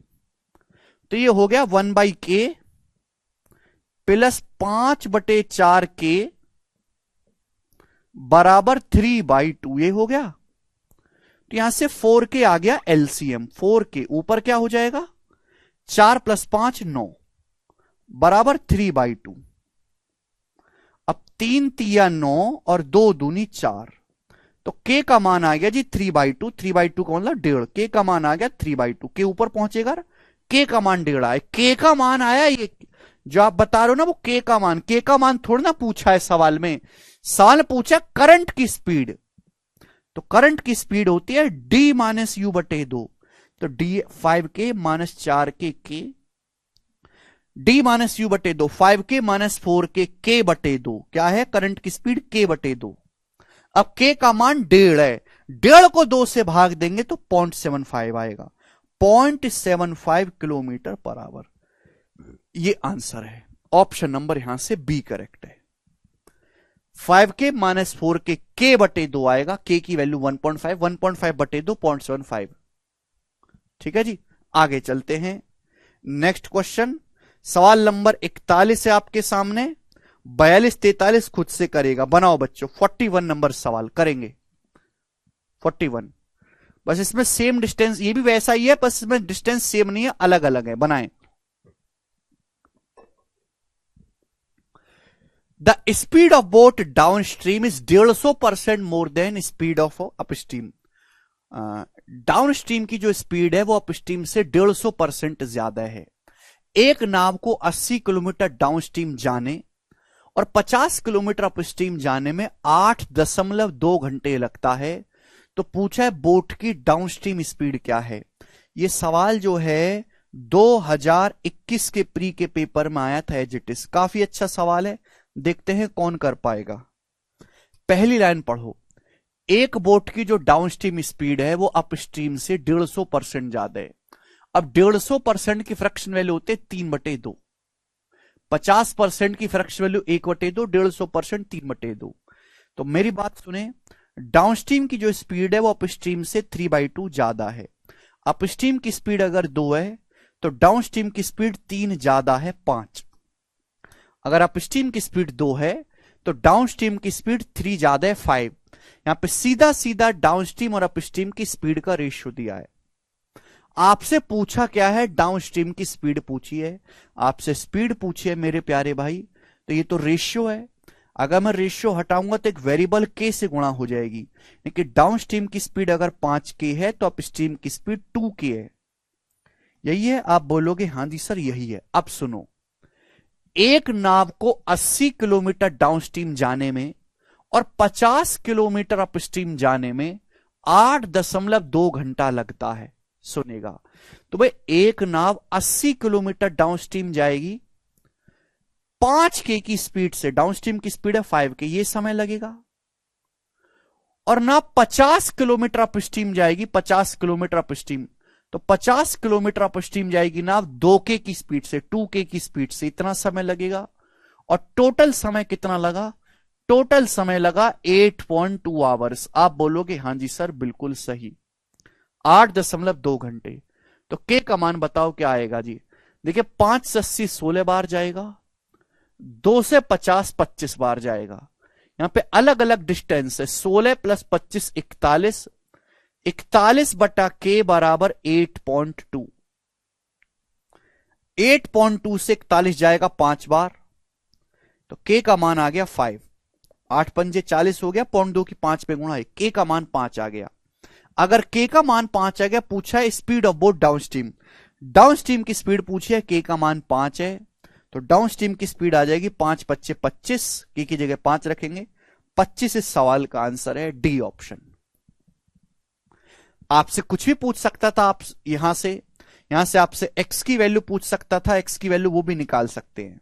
तो ये हो गया 1/K प्लस 5/4K बराबर 3/2, ये हो गया। तो यहां से 4K आ गया एलसीएम, 4K ऊपर क्या हो जाएगा 4 + 5 9 बराबर 3/2। अब 3 तिया 9 और 2 दूनी 4, तो K का मान आ गया जी 3/2, 3/2 का मतलब 1.5, K का मान आ गया 3/2, K ऊपर पहुंचेगा, K का मान 1.5 आए, K का मान आया, ये जो आप बता रहे हो ना वो K का मान थोड़ा ना पूछा है सवाल में, सवाल पूछा करंट की स्पीड, तो करंट की स्पीड होती है D-U/2, तो D 5K - 4K K, D-U/2, 5K - 4K K/2, क्या है करंट की स्पीड K/2। अब K का मान 1.5 है, 1.5 को 2 से भाग देंगे तो 0.75 आएगा, 0.75 किलोमीटर पर आवर, ये आंसर है। ऑप्शन नंबर यहां से बी करेक्ट है। 5K - 4K K/2 आएगा, K की वैल्यू 1.5, 1.5/2 0.75। ठीक है जी, आगे चलते हैं। नेक्स्ट क्वेश्चन सवाल नंबर 41 है आपके सामने, 42-43 खुद से करेगा, बनाओ बच्चों। 41 नंबर सवाल करेंगे, 41, बस इसमें सेम डिस्टेंस, ये भी वैसा ही है बस इसमें डिस्टेंस सेम नहीं है, अलग अलग है, बनाएं। The speed of boat down stream is 150% more than speed of upstream. Down stream की जो स्पीड है वो अपस्ट्रीम से 150% ज्यादा है। एक नाव को 80 किलोमीटर डाउन स्ट्रीम जाने और 50 किलोमीटर अपस्ट्रीम जाने में 8.2 घंटे लगता है, तो पूछा है बोट की डाउन स्ट्रीम स्पीड क्या है। ये सवाल जो है 2021 के प्री के पेपर में आया था एज इट इज, काफी अच्छा सवाल है, देखते हैं कौन कर पाएगा। पहली लाइन पढ़ो, एक बोट की जो डाउन स्ट्रीम स्पीड है वो अपस्ट्रीम से 150% ज्यादा है। अब 150% की फ्रैक्शन वैल्यू होते 3/2, 50% की फ्रैक्शन वैल्यू 1/2, 150% 3/2। तो मेरी बात सुने, डाउनस्ट्रीम की जो स्पीड है वो अपस्ट्रीम से 3/2 ज्यादा है। अपस्ट्रीम की स्पीड अगर 2 है तो डाउनस्ट्रीम की स्पीड 3 ज्यादा है 5। अगर अपस्ट्रीम की स्पीड 2 है तो डाउनस्ट्रीम की स्पीड 3 ज्यादा है 5। यहां पे सीधा सीधा डाउनस्ट्रीम और अपस्ट्रीम की स्पीड का रेशियो दिया है। आपसे पूछा क्या है, डाउनस्ट्रीम की स्पीड पूछी है, आपसे स्पीड पूछी है मेरे प्यारे भाई, तो ये तो रेशियो है। अगर मैं रेशियो हटाऊंगा तो एक वेरिएबल K से गुणा हो जाएगी, लेकिन डाउनस्ट्रीम की स्पीड अगर 5K है तो अपस्ट्रीम की स्पीड 2K है। यही है, आप बोलोगे हाँ जी सर यही है। अब सुनो, एक नाव को 80 किलोमीटर डाउनस्ट्रीम जाने में और 50 किलोमीटर अपस्ट्रीम जाने में 8.2 घंटा लगता है। सुनेगा तो भाई एक नाव 80 किलोमीटर डाउनस्ट्रीम जाएगी 5K की स्पीड से, डाउनस्ट्रीम की स्पीड है 5K, ये समय लगेगा। और नाव 50 किलोमीटर अपस्ट्रीम जाएगी, 50 किलोमीटर अपस्ट्रीम, तो 50 किलोमीटर अपस्ट्रीम जाएगी नाव 2K की स्पीड से, 2K की स्पीड से, इतना समय लगेगा। और टोटल समय कितना लगा, टोटल समय लगा 8.2 आवर्स। आप बोलोगे हां जी सर बिल्कुल सही, 8.2 घंटे। तो K का मान बताओ क्या आएगा जी। देखिए 5 से 80 16 बार जाएगा, 2 से 50 25 बार जाएगा। यहां पे अलग अलग डिस्टेंस है, 16 + 25 41, 41/K बराबर 8.2, 8.2 से 41 जाएगा 5 बार, तो K का मान आ गया 5, 8 पंजे 40 हो गया, 0.2 की 5 पे गुणा है, K का मान 5 आ गया। अगर K का मान 5 आ गया, पूछा है speed of boat downstream, downstream की स्पीड पूछी है, K का मान 5 है, तो डाउन स्ट्रीम की स्पीड आ जाएगी 5 पच्चे 25, की जगह 5 रखेंगे, 25। इस सवाल का आंसर है डी ऑप्शन। आपसे कुछ भी पूछ सकता था, आप यहां से आपसे एक्स की वैल्यू पूछ सकता था, एक्स की वैल्यू वो भी निकाल सकते हैं।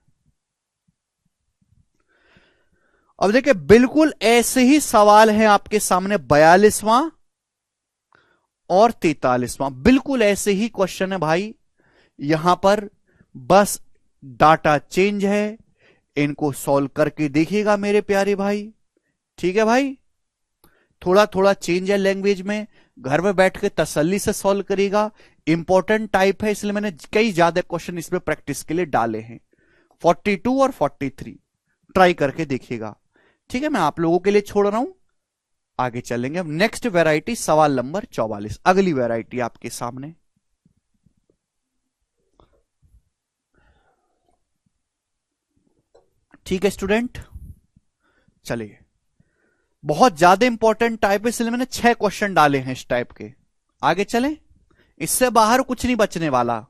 अब देखिए बिल्कुल ऐसे ही सवाल है आपके सामने 42वां और 43वां, बिल्कुल ऐसे ही क्वेश्चन है भाई। यहां पर बस डाटा चेंज है, इनको सॉल्व करके देखिएगा मेरे प्यारे भाई। ठीक है भाई, थोड़ा थोड़ा चेंज है लैंग्वेज में, घर में बैठ के तसल्ली से सॉल्व करिएगा। इंपॉर्टेंट टाइप है इसलिए मैंने कई ज्यादा क्वेश्चन इसमें प्रैक्टिस के लिए डाले हैं। 42 और 43 ट्राई करके देखिएगा। ठीक है, मैं आप लोगों के लिए छोड़ रहा हूं, आगे चलेंगे। अब नेक्स्ट वैरायटी सवाल नंबर 44, अगली वैरायटी आपके सामने। ठीक है स्टूडेंट, चलिए, बहुत ज्यादा इंपॉर्टेंट टाइप है इसलिए मैंने 6 क्वेश्चन डाले हैं इस टाइप के। आगे चलें, इससे बाहर कुछ नहीं बचने वाला।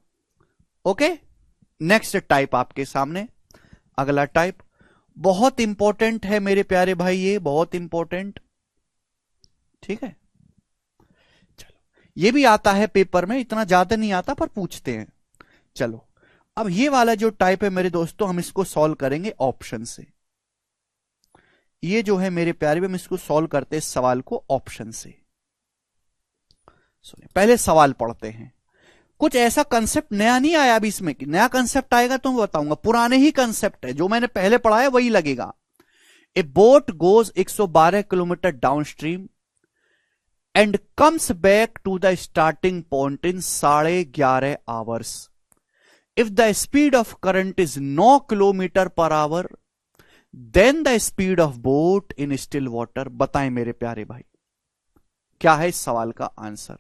ओके, नेक्स्ट टाइप आपके सामने, अगला टाइप बहुत इंपॉर्टेंट है मेरे प्यारे भाई, ये बहुत इंपॉर्टेंट। ठीक है, चलो, ये भी आता है पेपर में, इतना ज्यादा नहीं आता पर पूछते हैं। चलो, अब ये वाला जो टाइप है मेरे दोस्तों, हम इसको सॉल्व करेंगे ऑप्शन से। ये जो है मेरे प्यारे भाई, हम इसको सॉल्व करते हैं इस सवाल को ऑप्शन से। सुनिए, पहले सवाल पढ़ते हैं। कुछ ऐसा कंसेप्ट नया नहीं आया अभी इसमें, नया कंसेप्ट आएगा तो मैं बताऊंगा, पुराने ही कंसेप्ट है, जो मैंने पहले पढ़ा है वही लगेगा। A boat goes 112 kilometer downstream and comes back to the starting point in 11.5 hours. If the speed of current is 9 kilometre per hour, then the speed of boat in still water. बताएं मेरे प्यारे भाई, क्या है इस सवाल का answer?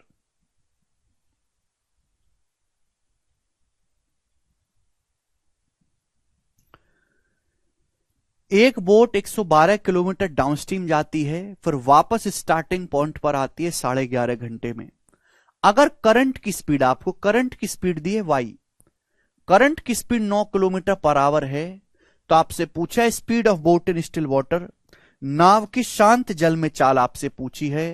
एक बोट 112 किलोमीटर डाउनस्ट्रीम जाती है, फिर वापस स्टार्टिंग पॉइंट पर आती है 11.5 घंटे में। अगर करंट की स्पीड, आपको करंट की स्पीड दी है y, करंट की स्पीड 9 किलोमीटर पर आवर है, तो आपसे पूछा है speed of boat in still water, नाव की शांत जल में चाल आपसे पूछी है।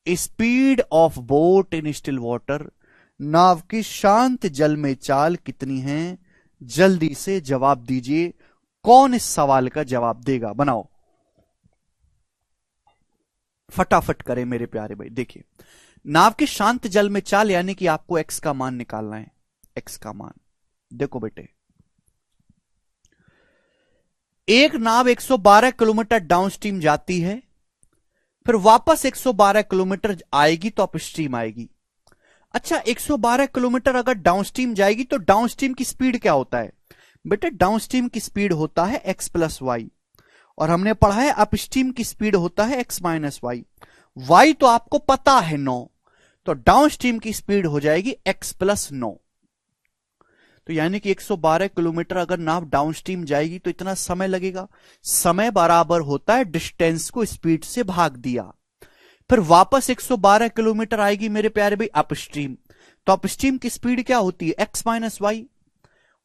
Speed of boat in still water, नाव की शांत जल में चाल कितनी है? जल्दी से जवाब दीजिए, कौन इस सवाल का जवाब देगा? बनाओ, फटाफट करें मेरे प्यारे भाई। देखिए, नाव की शांत जल में चाल यानी कि आपको एक्स का मान निकालना है। एक्स का मान देखो बेटे, एक नाव 112 किलोमीटर डाउनस्ट्रीम जाती है, फिर वापस 112 किलोमीटर आएगी तो अपस्ट्रीम आएगी। अच्छा, 112 किलोमीटर अगर डाउनस्ट्रीम जाएगी तो डाउनस्ट्रीम की स्पीड क्या होता है बेटे? डाउनस्ट्रीम की स्पीड होता है x प्लस वाई, और हमने पढ़ा है अपस्ट्रीम की स्पीड होता है x माइनस वाई। वाई तो आपको पता है 9, तो डाउनस्ट्रीम की स्पीड हो जाएगी x प्लस 9। तो यानी कि 112 किलोमीटर अगर नाव डाउनस्ट्रीम जाएगी तो इतना समय लगेगा। समय बराबर होता है डिस्टेंस को स्पीड से भाग दिया। फिर वापस 112 किलोमीटर आएगी मेरे प्यारे भाई अपस्ट्रीम, तो अपस्ट्रीम की स्पीड क्या होती है? x minus Y.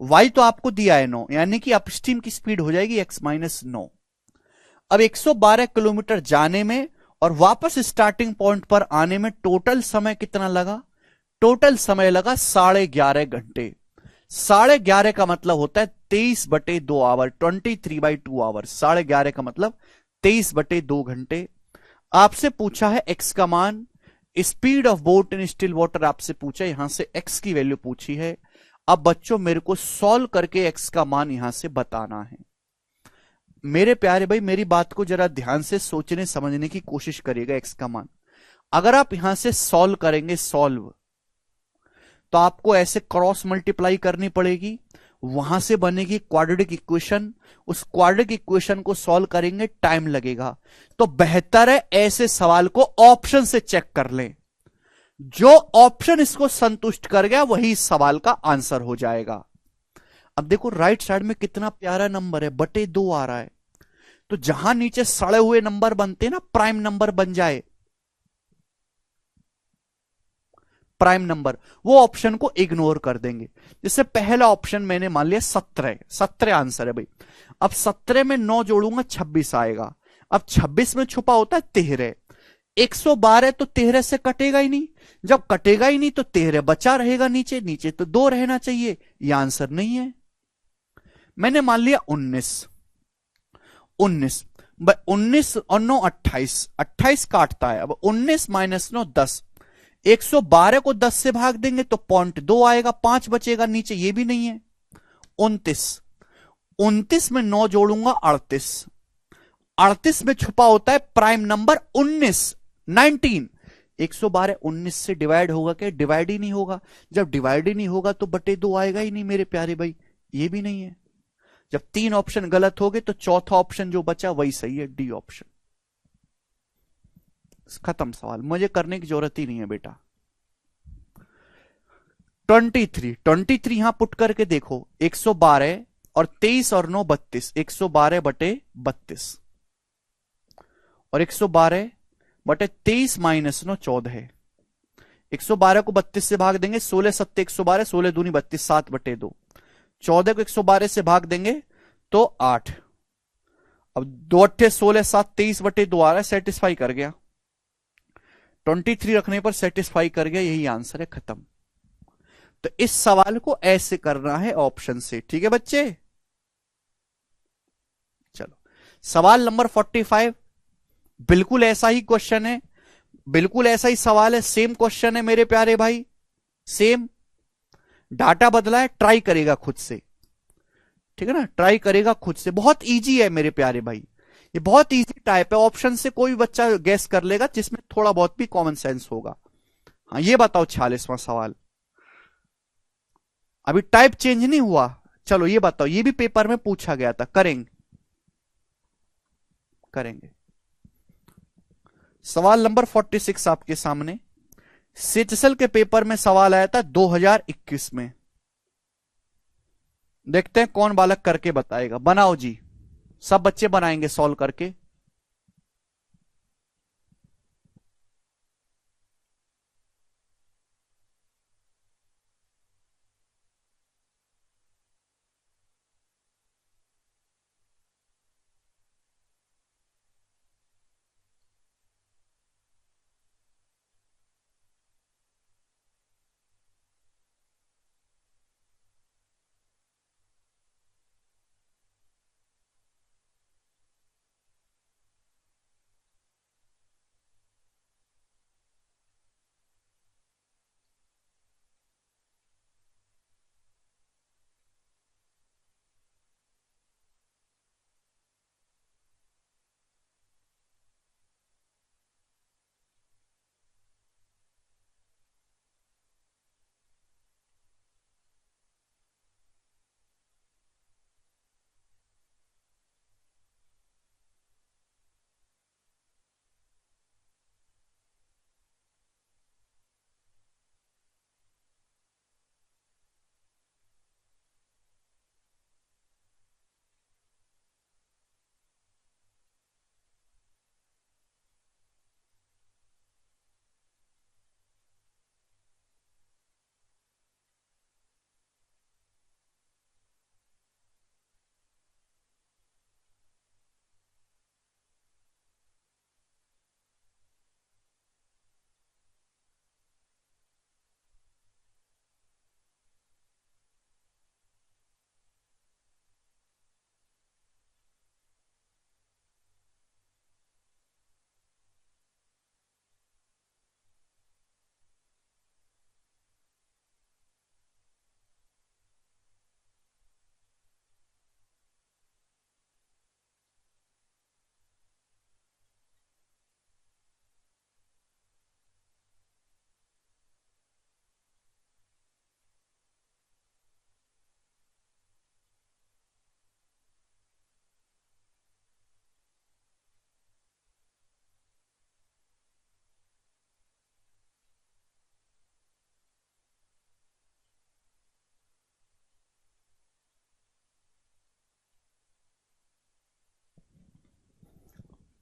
वाई तो आपको दिया है 9, यानी कि अपस्ट्रीम की स्पीड हो जाएगी x माइनस 9। अब 112 किलोमीटर जाने में और वापस स्टार्टिंग पॉइंट पर आने में टोटल समय कितना लगा? टोटल समय लगा 11.5 घंटे। 11.5 का मतलब होता है 23/2 आवर, 23/2 आवर। 11.5 का मतलब 23/2 घंटे। आपसे पूछा है x का मान, speed of boat in still water आपसे पूछा, यहां से x की वैल्यू पूछी है। अब बच्चों मेरे को सॉल्व करके x का मान यहां से बताना है। मेरे प्यारे भाई, मेरी बात को जरा ध्यान से सोचने समझने की कोशिश करिएगा। x का मान अगर आप यहां से सॉल्व करेंगे, सॉल्व, तो आपको ऐसे क्रॉस मल्टीप्लाई करनी पड़ेगी, वहां से बनेगी क्वाड्रेटिक इक्वेशन। उस क्वाड्रेटिक इक्वेशन को सॉल्व करेंगे, टाइम लगेगा। तो बेहतर है ऐसे सवाल को ऑप्शन से चेक कर लें। जो ऑप्शन इसको संतुष्ट कर गया वही इस सवाल का आंसर हो जाएगा। अब देखो राइट साइड में कितना प्यारा नंबर है, बटे 2 आ रहा है। तो जहां नीचे सड़े हुए नंबर बनते हैं ना, प्राइम नंबर बन जाए, प्राइम नंबर, वो ऑप्शन को इग्नोर कर देंगे। जैसे पहला ऑप्शन मैंने मान लिया 17, 17 आंसर है भाई। अब 17 में 9 जोड़ूंगा 26 आएगा। अब 26 में छुपा होता है 13। 112 तो 13 से कटेगा ही नहीं, जब कटेगा ही नहीं तो 13 बचा रहेगा नीचे, नीचे तो 2 रहना चाहिए, यह आंसर नहीं है। मैंने मान लिया 19, 19 19 और 9 28, 28 काटता है। अब 19 माइनस 9 10, 112 को 10 से भाग देंगे तो 0.2 आएगा, 5 बचेगा नीचे, ये भी नहीं है। 29, 29 में 9 जोड़ूंगा 38, 38 में छुपा होता है प्राइम नंबर 19, 19। 112 19 से डिवाइड होगा क्या? डिवाइड ही नहीं होगा। जब डिवाइड ही नहीं होगा तो बटे 2 आएगा ही नहीं मेरे प्यारे भाई, ये भी नहीं है। जब 3 ऑप्शन गलत हो गए तो चौथा ऑप्शन जो बचा वही सही है, डी ऑप्शन। खत्म सवाल, मुझे करने की जरूरत ही नहीं है बेटा। 23, 23 यहां पुट करके देखो, 112 और 23 और 9 32, 112 बटे 32 और 112 बटे 23 माइनस 9 14 है। 112 को 32 से भाग देंगे, 16 सत्ते 112, 16 दूनी 32, 7 बटे 2। 14 को 112 से भाग देंगे तो 8। अब 2 अट्ठे 16, 7 23 बटे 2 आ रहा है, सेटिस्फाई कर गया। 23 रखने पर सेटिस्फाई कर गया, यही आंसर है, खत्म। तो इस सवाल को ऐसे करना है ऑप्शन से, ठीक है बच्चे। चलो सवाल नंबर 45, बिल्कुल ऐसा ही क्वेश्चन है, बिल्कुल ऐसा ही सवाल है, सेम क्वेश्चन है मेरे प्यारे भाई, सेम। डाटा बदला है, ट्राई करेगा खुद से, ठीक है ना, ट्राई करेगा खुद से। बहुत इजी है मेरे प्यारे भाई, ये बहुत इजी टाइप है, ऑप्शन से कोई भी बच्चा गैस कर लेगा जिसमें थोड़ा बहुत भी कॉमन सेंस होगा। हाँ ये बताओ 46वां सवाल, अभी टाइप चेंज नहीं हुआ। चलो ये बताओ, ये भी पेपर में पूछा गया था, करेंगे करेंगे। सवाल नंबर 46 आपके सामने, सेचसल के पेपर में सवाल आया था 2021 में। देखते हैं कौन बालक करके बताएगा। बनाओ जी, सब बच्चे बनाएंगे सॉल्व करके।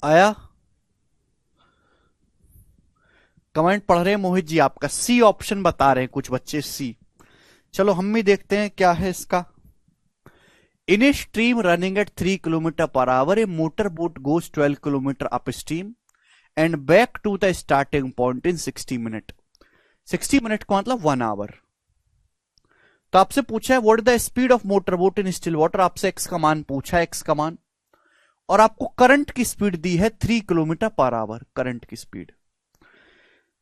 आया, कमेंट पढ़ रहे हैं मोहित जी, आपका सी ऑप्शन बता रहे हैं कुछ बच्चे, सी। चलो हम भी देखते हैं क्या है इसका। In a stream running at 3 kilometre per hour a motor boat goes 12 kilometre up stream and back to the starting point in 60 minute. 60 minute का मतलब 1 आवर। तो आपसे पूछा है what is the speed of motor boat in still water, आपसे x का मान पूछा है, एक्स का मान, और आपको करंट की स्पीड दी है 3 किलोमीटर पर आवर, करंट की स्पीड।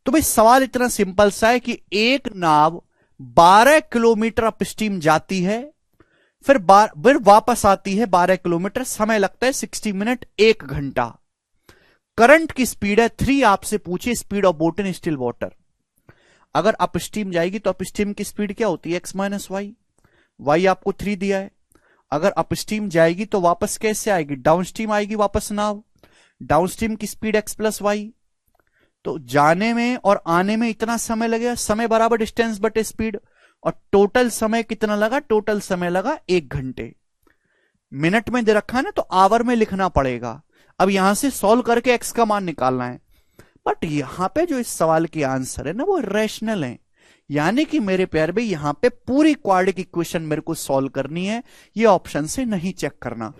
तो भाई सवाल इतना सिंपल सा है कि एक नाव 12 किलोमीटर अप स्ट्रीम जाती है, फिर वापस आती है 12 किलोमीटर, समय लगता है 60 मिनट, 1 घंटा। करंट की स्पीड है 3, आपसे पूछे speed of boat in still water. अगर अप स्ट्रीम जाएगी तो अप स्ट्रीम की स्पीड क्या होती है, एक्स माइनस वाई, वाई आपको 3 दिया है। अगर अप स्ट्रीम जाएगी तो वापस कैसे आएगी, डाउन स्ट्रीम आएगी वापस नाव, डाउन स्ट्रीम की स्पीड एक्स प्लस वाई। तो जाने में और आने में इतना समय लगेगा, समय बराबर डिस्टेंस बटे स्पीड, और टोटल समय कितना लगा, टोटल समय लगा 1 घंटे। मिनट में दे रखा है ना, तो आवर में लिखना पड़ेगा। अब यहां से सॉल्व करके एक्स का मान निकालना है। बट यहां पे जो इस सवाल की आंसर है ना वो रैशनल है, यानी कि मेरे प्यारे भाई यहां पे पूरी क्वाड्रेटिक इक्वेशन मेरे को सॉल्व करनी है, ये ऑप्शन से नहीं चेक करना।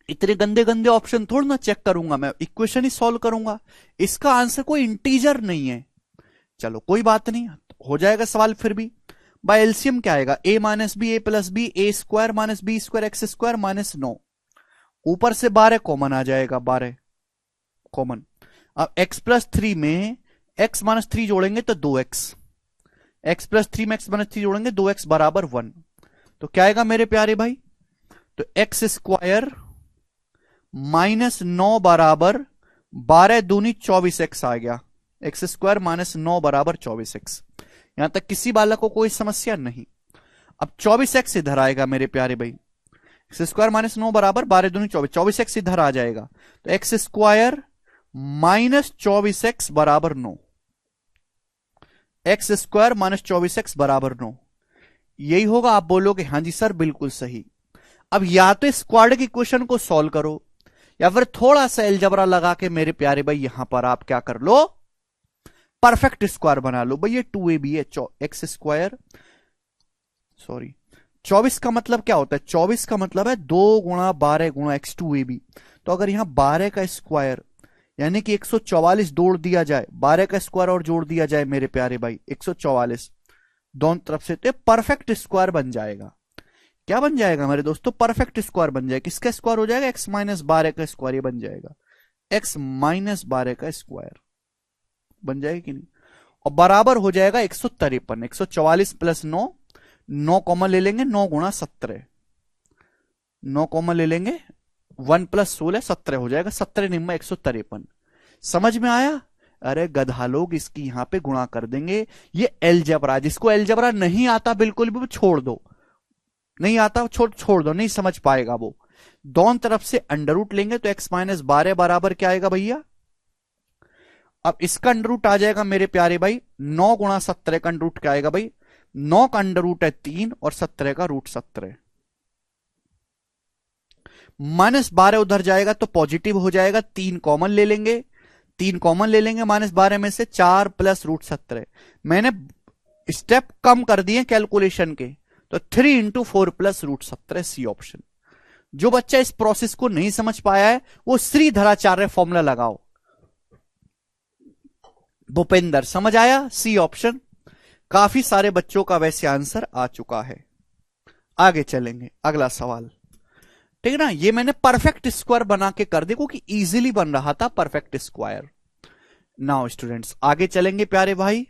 इतने गंदे गंदे ऑप्शन थोड़ा ना चेक करूंगा मैं, इक्वेशन ही सॉल्व करूंगा। इसका आंसर कोई इंटीजर नहीं है। चलो कोई बात नहीं, हो जाएगा सवाल फिर भी। बाय एलसीएम क्या आएगा, a minus b, a plus b, a square minus b square x square minus 9, ऊपर से 12 कॉमन आ जाएगा, 12 कॉमन। अब x प्लस 3 में x माइनस 3 जोड़ेंगे तो 2x, x प्लस 3 में x माइनस 3 जोड़ेंगे 2x बराबर 1। तो क्या आएगा मेरे प्यारे भाई, तो एक्स स्क्वायर माइनस 9 बराबर 12 दूनी 24x आ गया, एक्स स्क्वायर माइनस 9 बराबर 24x। यहां तक किसी बालक को कोई समस्या नहीं। अब 24x इधर आएगा मेरे प्यारे भाई, एक्स स्क्वायर माइनस 9 बराबर 12 दूनी 24, 24x इधर आ जाएगा, तो एक्स स्क्वायर माइनस 24x बराबर 9, एक्स स्क्वायर माइनस 24x बराबर 9, यही होगा। आप बोलोगे हां जी सर बिल्कुल सही। अब या तो इस क्वाड्रेटिक इक्वेशन को सॉल्व करो, या फिर थोड़ा सा अलजेब्रा लगा के मेरे प्यारे भाई यहां पर आप क्या कर लो, परफेक्ट स्क्वायर बना लो। भाई ये 2ab है, एक्स स्क्वायर, सॉरी 24 का मतलब क्या होता है, 24 का मतलब है 2 गुणा 12 गुणा एक्स 2ab। तो अगर यहां 12 का स्क्वायर यानी कि 144 जोड़ दिया जाए, 12 का स्क्वायर और जोड़ दिया जाए मेरे प्यारे भाई 144 दोनों तरफ से, तो परफेक्ट स्क्वायर बन जाएगा। क्या बन जाएगा मेरे दोस्तों, परफेक्ट स्क्वायर बन जाएगा। किसका स्क्वायर हो जाएगा, एक्स माइनस 12 का स्क्वायर, ये बन जाएगा एक्स माइनस 12 का स्क्वायर बन जाएगा कि नहीं, और बराबर हो जाएगा 153। 144 प्लस 9, 9 कॉमन ले लेंगे, 9 गुणा 17, 9 कॉमन ले लेंगे, 1 प्लस 16 17 हो जाएगा, 17 निम्न 153। समझ में आया, अरे गधा लोग इसकी यहां पे गुणा कर देंगे। ये अलजेब्रा, जिसको अलजेब्रा नहीं आता बिल्कुल भी छोड़ दो, नहीं आता छोड़ दो, नहीं समझ पाएगा वो। दोनों तरफ से अंडर रूट लेंगे तो एक्स माइनस 12 बराबर क्या आएगा भैया, अब इसका अंडर रूट आ जाएगा मेरे प्यारे भाई 9 गुणा 17 का अंडर रूट क्या आएगा भाई, 9 का अंडर रूट है 3 और 17 का रूट 17, माइनस 12 उधर जाएगा तो पॉजिटिव हो जाएगा, 3 कॉमन ले लेंगे, 3 कॉमन ले लेंगे माइनस 12 में से, 4 प्लस रूट 17। मैंने स्टेप कम कर दिए कैलकुलेशन के, तो 3 into 4 plus root 17, C option. जो बच्चा इस प्रोसेस को नहीं समझ पाया है वो श्रीधराचार्य फॉर्मूला लगाओ। भूपेंद्र समझ आया, सी ऑप्शन। काफी सारे बच्चों का वैसे आंसर आ चुका है। आगे चलेंगे, अगला सवाल, ठीक है ना। ये मैंने परफेक्ट स्क्वायर बना के कर देखो कि इजीली बन रहा था परफेक्ट स्क्वायर। नाउ स्टूडेंट्स आगे चलेंगे प्यारे भाई,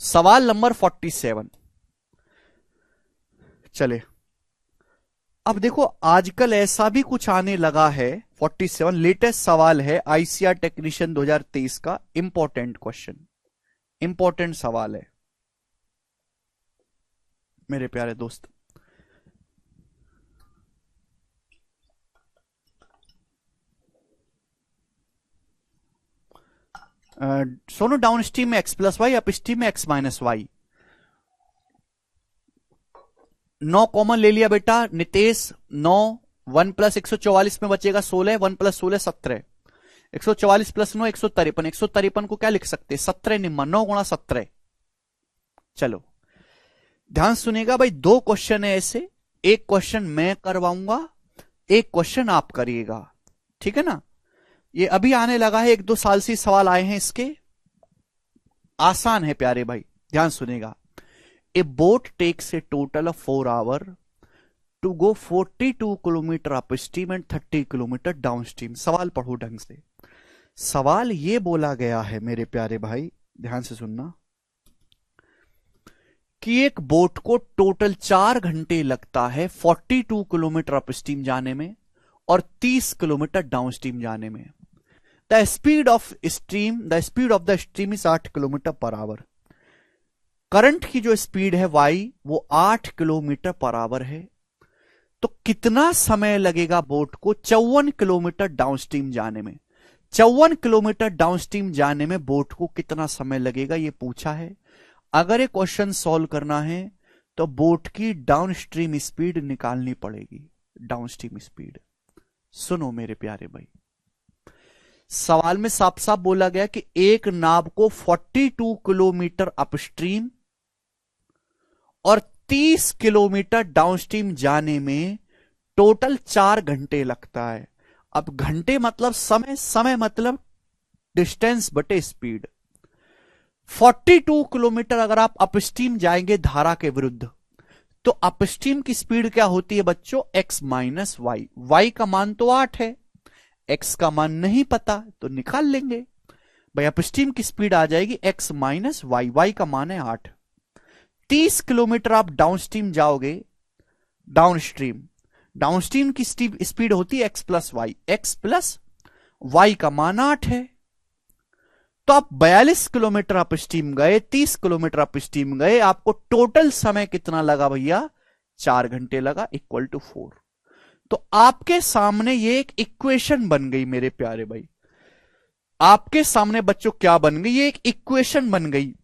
सवाल नंबर 47। चले अब देखो आजकल ऐसा भी कुछ आने लगा है, 47 लेटेस्ट सवाल है आईसीआर टेक्नीशियन 2023 का, इंपॉर्टेंट क्वेश्चन, इंपॉर्टेंट सवाल है मेरे प्यारे दोस्त। सोनो डाउन स्ट्रीम में x plus y, upstream में एक्स माइनस वाई। 9 कॉमन ले लिया बेटा नितेश, 9 1 प्लस 144 में बचेगा 16, 1 प्लस 16 17, 144 प्लस 9 153, 153 को क्या लिख सकते हैं 17 निम्मा, 9 गुणा 17। चलो ध्यान सुनिएगा भाई, दो क्वेश्चन है ऐसे, एक क्वेश्चन मैं करवाऊंगा, एक क्वेश्चन आप करिएगा, ठीक है ना। ये अभी आने लगा है, 1-2 साल से सवाल आए हैं इसके, आसान है प्यारे भाई, ध्यान सुनिएगा। A boat takes a total of 4 hour to go 42 kilometer up stream and 30 kilometer downstream. सवाल पढ़ो ढंग से। सवाल ये बोला गया है मेरे प्यारे भाई, ध्यान से सुनना, कि एक बोट को टोटल 4 घंटे लगता है 42 किलोमीटर अप स्ट्रीम जाने में और 30 किलोमीटर डाउन स्ट्रीम जाने में। The speed of the stream is 8 kilometre per our. Current की जो स्पीड है वाई वो 8 किलोमीटर पर आवर है। तो कितना समय लगेगा बोट को 54 किलोमीटर डाउनस्ट्रीम जाने में? 54 किलोमीटर डाउनस्ट्रीम जाने में बोट को कितना समय लगेगा ये पूछा है। अगर ये क्वेश्चन सॉल्व करना है तो बोट की डाउनस्ट्रीम स्पीड निकालनी पड़ेगी। डाउनस्ट्रीम स्पीड सुनो मेरे प्यारे भाई, सवाल में साफ साफ बोला गया कि एक नाव को 42 किलोमीटर अपस्ट्रीम और 30 किलोमीटर डाउनस्ट्रीम जाने में टोटल 4 घंटे लगता है। अब घंटे मतलब समय, समय मतलब डिस्टेंस बटे स्पीड। 42 किलोमीटर अगर आप अपस्ट्रीम जाएंगे धारा के विरुद्ध, तो अपस्ट्रीम की स्पीड क्या होती है बच्चों? x minus Y. वाई का मान तो 8 है, x का मान नहीं पता तो निकाल लेंगे भाई। अपस्ट्रीम की स्पीड आ जाएगी x माइनस वाई, वाई का मान है 8। 30 किलोमीटर आप डाउनस्ट्रीम जाओगे, डाउनस्ट्रीम, डाउनस्ट्रीम की स्पीड होती है x plus y, x plus y का मान 8 है। तो आप 42 किलोमीटर अपस्ट्रीम गए, 30 किलोमीटर अपस्ट्रीम गए, आपको टोटल समय कितना लगा भैया? 4 घंटे लगा, इक्वल टू 4। तो आपके सामने ये एक इक्वेशन बन गई मेरे प्यारे भाई। आपके सामने बच्चों क्या बन गई? ये एक इक्वेशन बन गई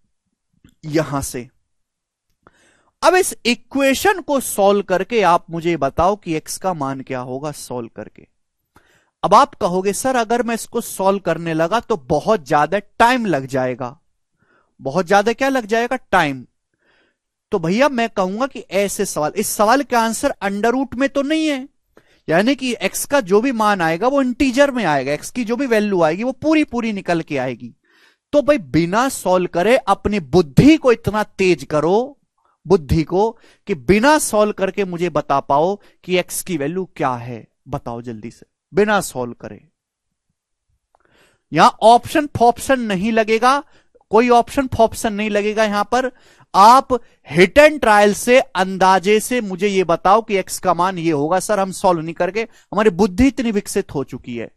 यहां से। अब इस इक्वेशन को सॉल्व करके आप मुझे बताओ कि x का मान क्या होगा सॉल्व करके। अब आप कहोगे सर अगर मैं इसको सॉल्व करने लगा तो बहुत ज्यादा टाइम लग जाएगा। बहुत ज्यादा क्या लग जाएगा? टाइम। तो भैया मैं कहूंगा कि ऐसे सवाल, इस सवाल का आंसर अंडर रूट में तो नहीं है, यानी कि x का जो भी मान आएगा वो इंटीजर में आएगा, x की जो भी वैल्यू आएगी वो पूरी पूरी निकल के आएगी। तो भाई बिना सॉल्व करे अपनी बुद्धि को इतना तेज करो, बुद्धि को, कि बिना सॉल्व करके मुझे बता पाओ कि x की वैल्यू क्या है। बताओ जल्दी से, बिना सॉल्व करे। यहां ऑप्शन फॉप्शन नहीं लगेगा, कोई ऑप्शन फॉप्शन नहीं लगेगा यहां पर। आप हिट एंड ट्रायल से, अंदाजे से मुझे यह बताओ कि x का मान ये होगा। सर हम सॉल्व नहीं करके, हमारी बुद्धि इतनी विकसित हो चुकी है।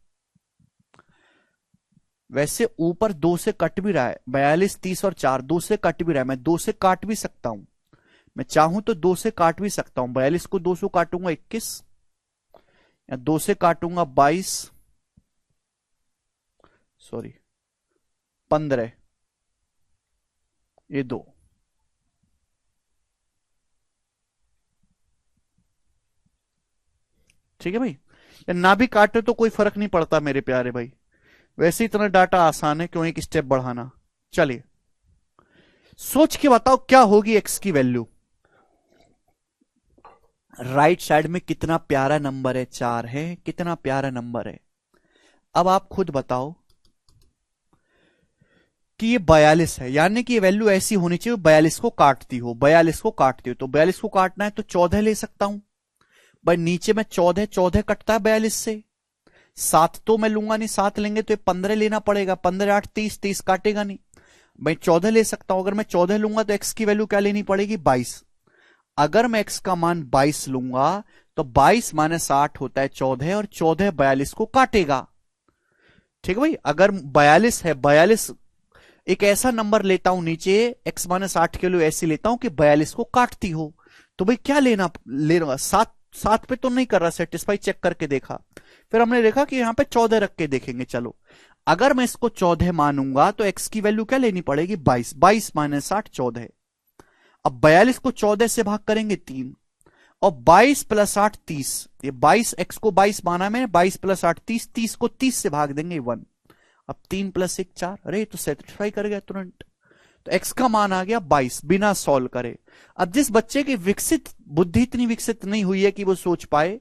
वैसे ऊपर 2 से कट भी रहा है, 42, 30 और 4 2 से कट भी रहा है। मैं 2 से काट भी सकता हूं, मैं चाहूं तो 2 से काट भी सकता हूं। 42 को 2 से काटूंगा 21, या 2 से काटूंगा 22, सॉरी 15, ये 2। ठीक है भाई, या ना भी काटे तो कोई फर्क नहीं पड़ता मेरे प्यारे भाई। वैसे इतना डाटा आसान है, क्यों एक स्टेप बढ़ाना। चलिए सोच के बताओ क्या होगी एक्स की वैल्यू। राइट साइड में कितना प्यारा नंबर है, 4 है, कितना प्यारा नंबर है। अब आप खुद बताओ कि ये 42 है, यानी कि ये वैल्यू ऐसी होनी चाहिए 42 को काटती हो, 42 को काटती हो। तो 42 को काटना है तो 14 ले सकता हूं भाई। नीचे में 14, 14 कटता है 42 से। 7 तो मैं लूंगा नहीं, 7 लेंगे तो ये 15 लेना पड़ेगा। 15 8 30, 30 काटेगा नहीं भाई, 14 ले सकता हूं। अगर मैं 14 लूंगा तो एक्स की वैल्यू क्या लेनी पड़ेगी? 22। अगर मैं एक्स का मान 22 लूंगा तो 22 माइनस 8 होता है 14, और 14 42 को काटेगा। ठीक है भाई, अगर 42 है, 42 एक ऐसा नंबर लेता हूं नीचे, x माइनस 8 के लिए ऐसे लेता हूं कि 42 को काटती हो। तो भाई क्या लेना, 7 पे तो नहीं कर रहा सेटिस्फाई, चेक करके देखा, फिर हमने देखा कि यहां पे 14 रख के देखेंगे। चलो अगर मैं इसको 14 मानूंगा तो x की वैल्यू क्या लेनी पड़ेगी? 22। 22 माइनस 8 14। अब 42 को 14 से भाग करेंगे 3, और 22 प्लस 8 30। ये 22, x को 22 माना मैंने, 22 प्लस 8 30, 30 को 30 से भाग देंगे 1। अब 3 + 1 4, अरे तो सेटिस्फाई कर गया तुरंत। तो x का मान आ गया 22 बिना सॉल्व करे। अब जिस बच्चे की विकसित बुद्धि इतनी विकसित नहीं हुई है कि वो सोच पाए,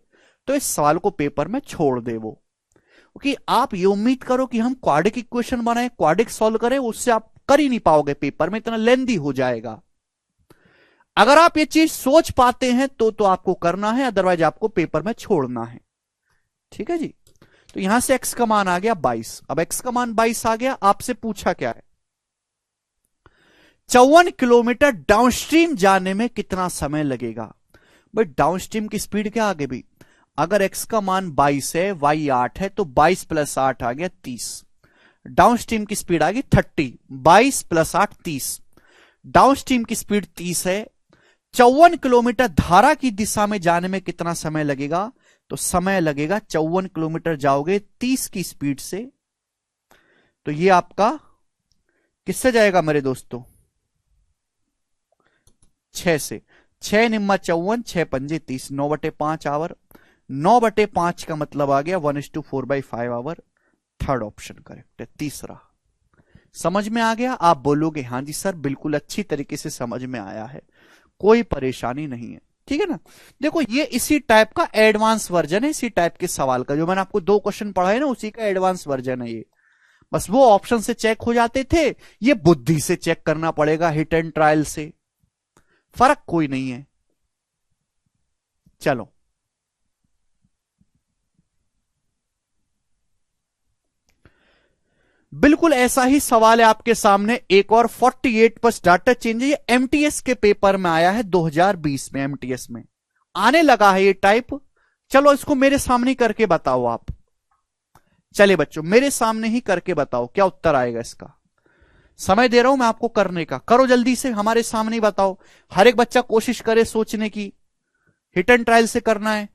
तो इस सवाल को पेपर में छोड़ दे वो। क्योंकि आप ये उम्मीद करो कि हम क्वाड्रिक इक्वेशन बनाए, क्वाड्रिक सॉल्व करें, उससे आप कर ही नहीं पाओगे, पेपर में इतना लेंदी हो जाएगा। अगर आप ये चीज सोच पाते हैं तो आपको करना है, अदरवाइज आपको पेपर में छोड़ना है। ठीक है जी। तो यहां से x का मान आ गया 22। अब x का मान 22 आ गया, आपसे पूछा क्या है, 54 किलोमीटर डाउनस्ट्रीम जाने में कितना समय लगेगा। बट डाउनस्ट्रीम की स्पीड क्या आगे भी, अगर x का मान 22 है, y 8 है, तो 22 + 8 आ गया 30। डाउनस्ट्रीम की स्पीड आ गई 30, 22 + 8 30। डाउनस्ट्रीम की स्पीड 30 है, 54 किलोमीटर धारा की दिशा में जाने में कितना समय लगेगा, तो समय लगेगा 54 किलोमीटर जाओगे 30 की स्पीड से, तो ये आपका किससे जाएगा मेरे दोस्तों, 6 से। 6 निम्मा 54, 6 × 5 = 30, 9/5 आवर। 9/5 का मतलब आ गया 1:4/5 आवर। थर्ड ऑप्शन करेक्ट है, तीसरा। समझ में आ गया? आप बोलोगे हाँ जी सर बिल्कुल अच्छी तरीके से समझ में आया है, कोई परेशानी नहीं है। ठीक है ना। देखो ये इसी टाइप का एडवांस वर्जन है, इसी टाइप के सवाल का, जो मैंने आपको 2 क्वेश्चन पढ़ाए ना, उसी का एडवांस वर्जन है ये। बस वो ऑप्शन से चेक हो जाते थे, ये बुद्धि से चेक करना पड़ेगा, हिट एंड ट्रायल से। फर्क कोई नहीं है। चलो बिल्कुल ऐसा ही सवाल है आपके सामने एक और, 48 प्लस डाटा चेंज है। ये एमटीएस के पेपर में आया है 2020 में, एमटीएस में आने लगा है ये टाइप। चलो इसको मेरे सामने करके बताओ आप। चले बच्चों मेरे सामने ही करके बताओ क्या उत्तर आएगा इसका। समय दे रहा हूं मैं आपको करने का, करो जल्दी से, हमारे सामने ही बताओ। हर एक बच्चा कोशिश करे सोचने की, हिट एंड ट्रायल से करना है।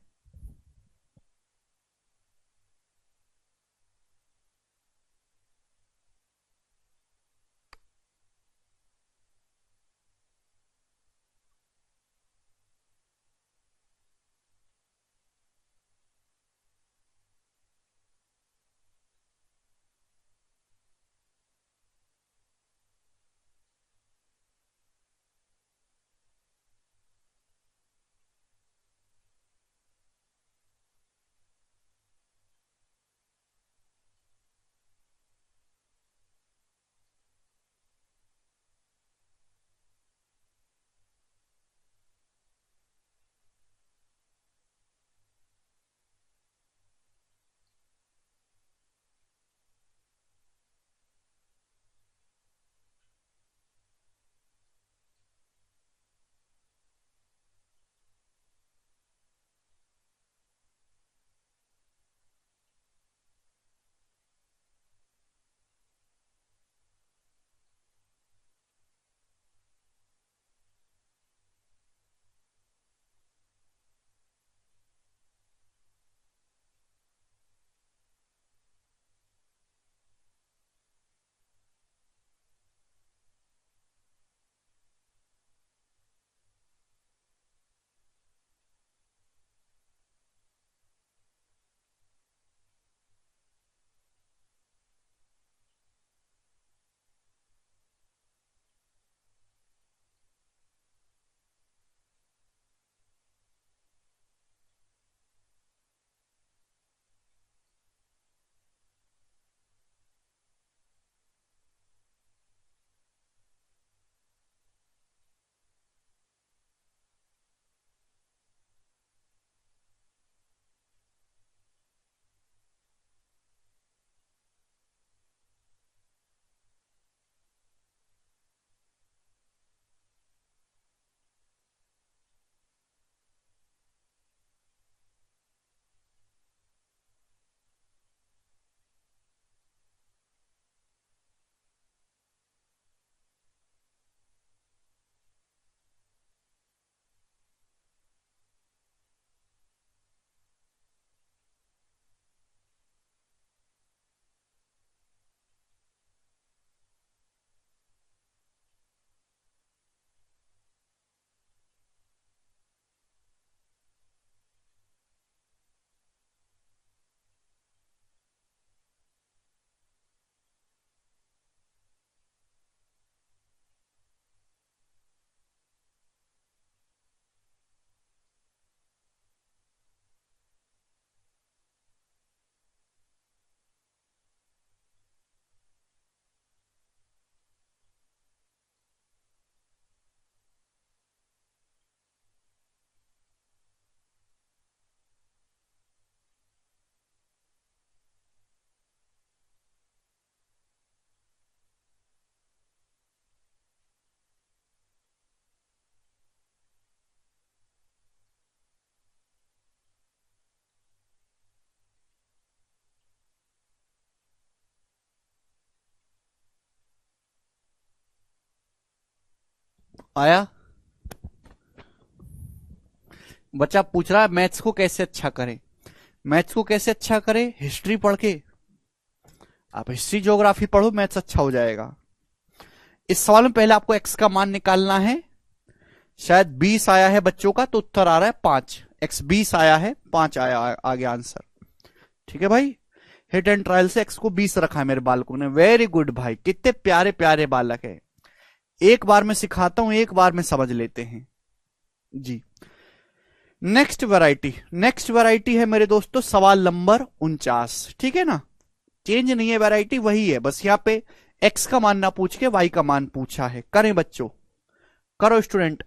आया? बच्चा पूछ रहा है मैथ्स को कैसे अच्छा करें। मैथ्स को कैसे अच्छा करें? हिस्ट्री पढ़ के। आप हिस्ट्री ज्योग्राफी पढ़ो, मैथ्स अच्छा हो जाएगा। इस सवाल में पहले आपको एक्स का मान निकालना है। शायद 20 आया है बच्चों का, तो उत्तर आ रहा है 5। एक्स 20 आया है, 5 आया आगे आंसर। ठीक है भाई, हिट एंड ट्रायल से एक्स को 20 रखा है मेरे बालकों ने। वेरी गुड भाई, कितने प्यारे प्यारे बालक है। एक बार मैं सिखाता हूं, एक बार में समझ लेते हैं जी। नेक्स्ट वैरायटी है मेरे दोस्तों सवाल नंबर 49। ठीक है ना, चेंज नहीं है, वैरायटी वही है, बस यहां पे एक्स का मान ना पूछ के वाई का मान पूछा है। करें बच्चों, करो स्टूडेंट।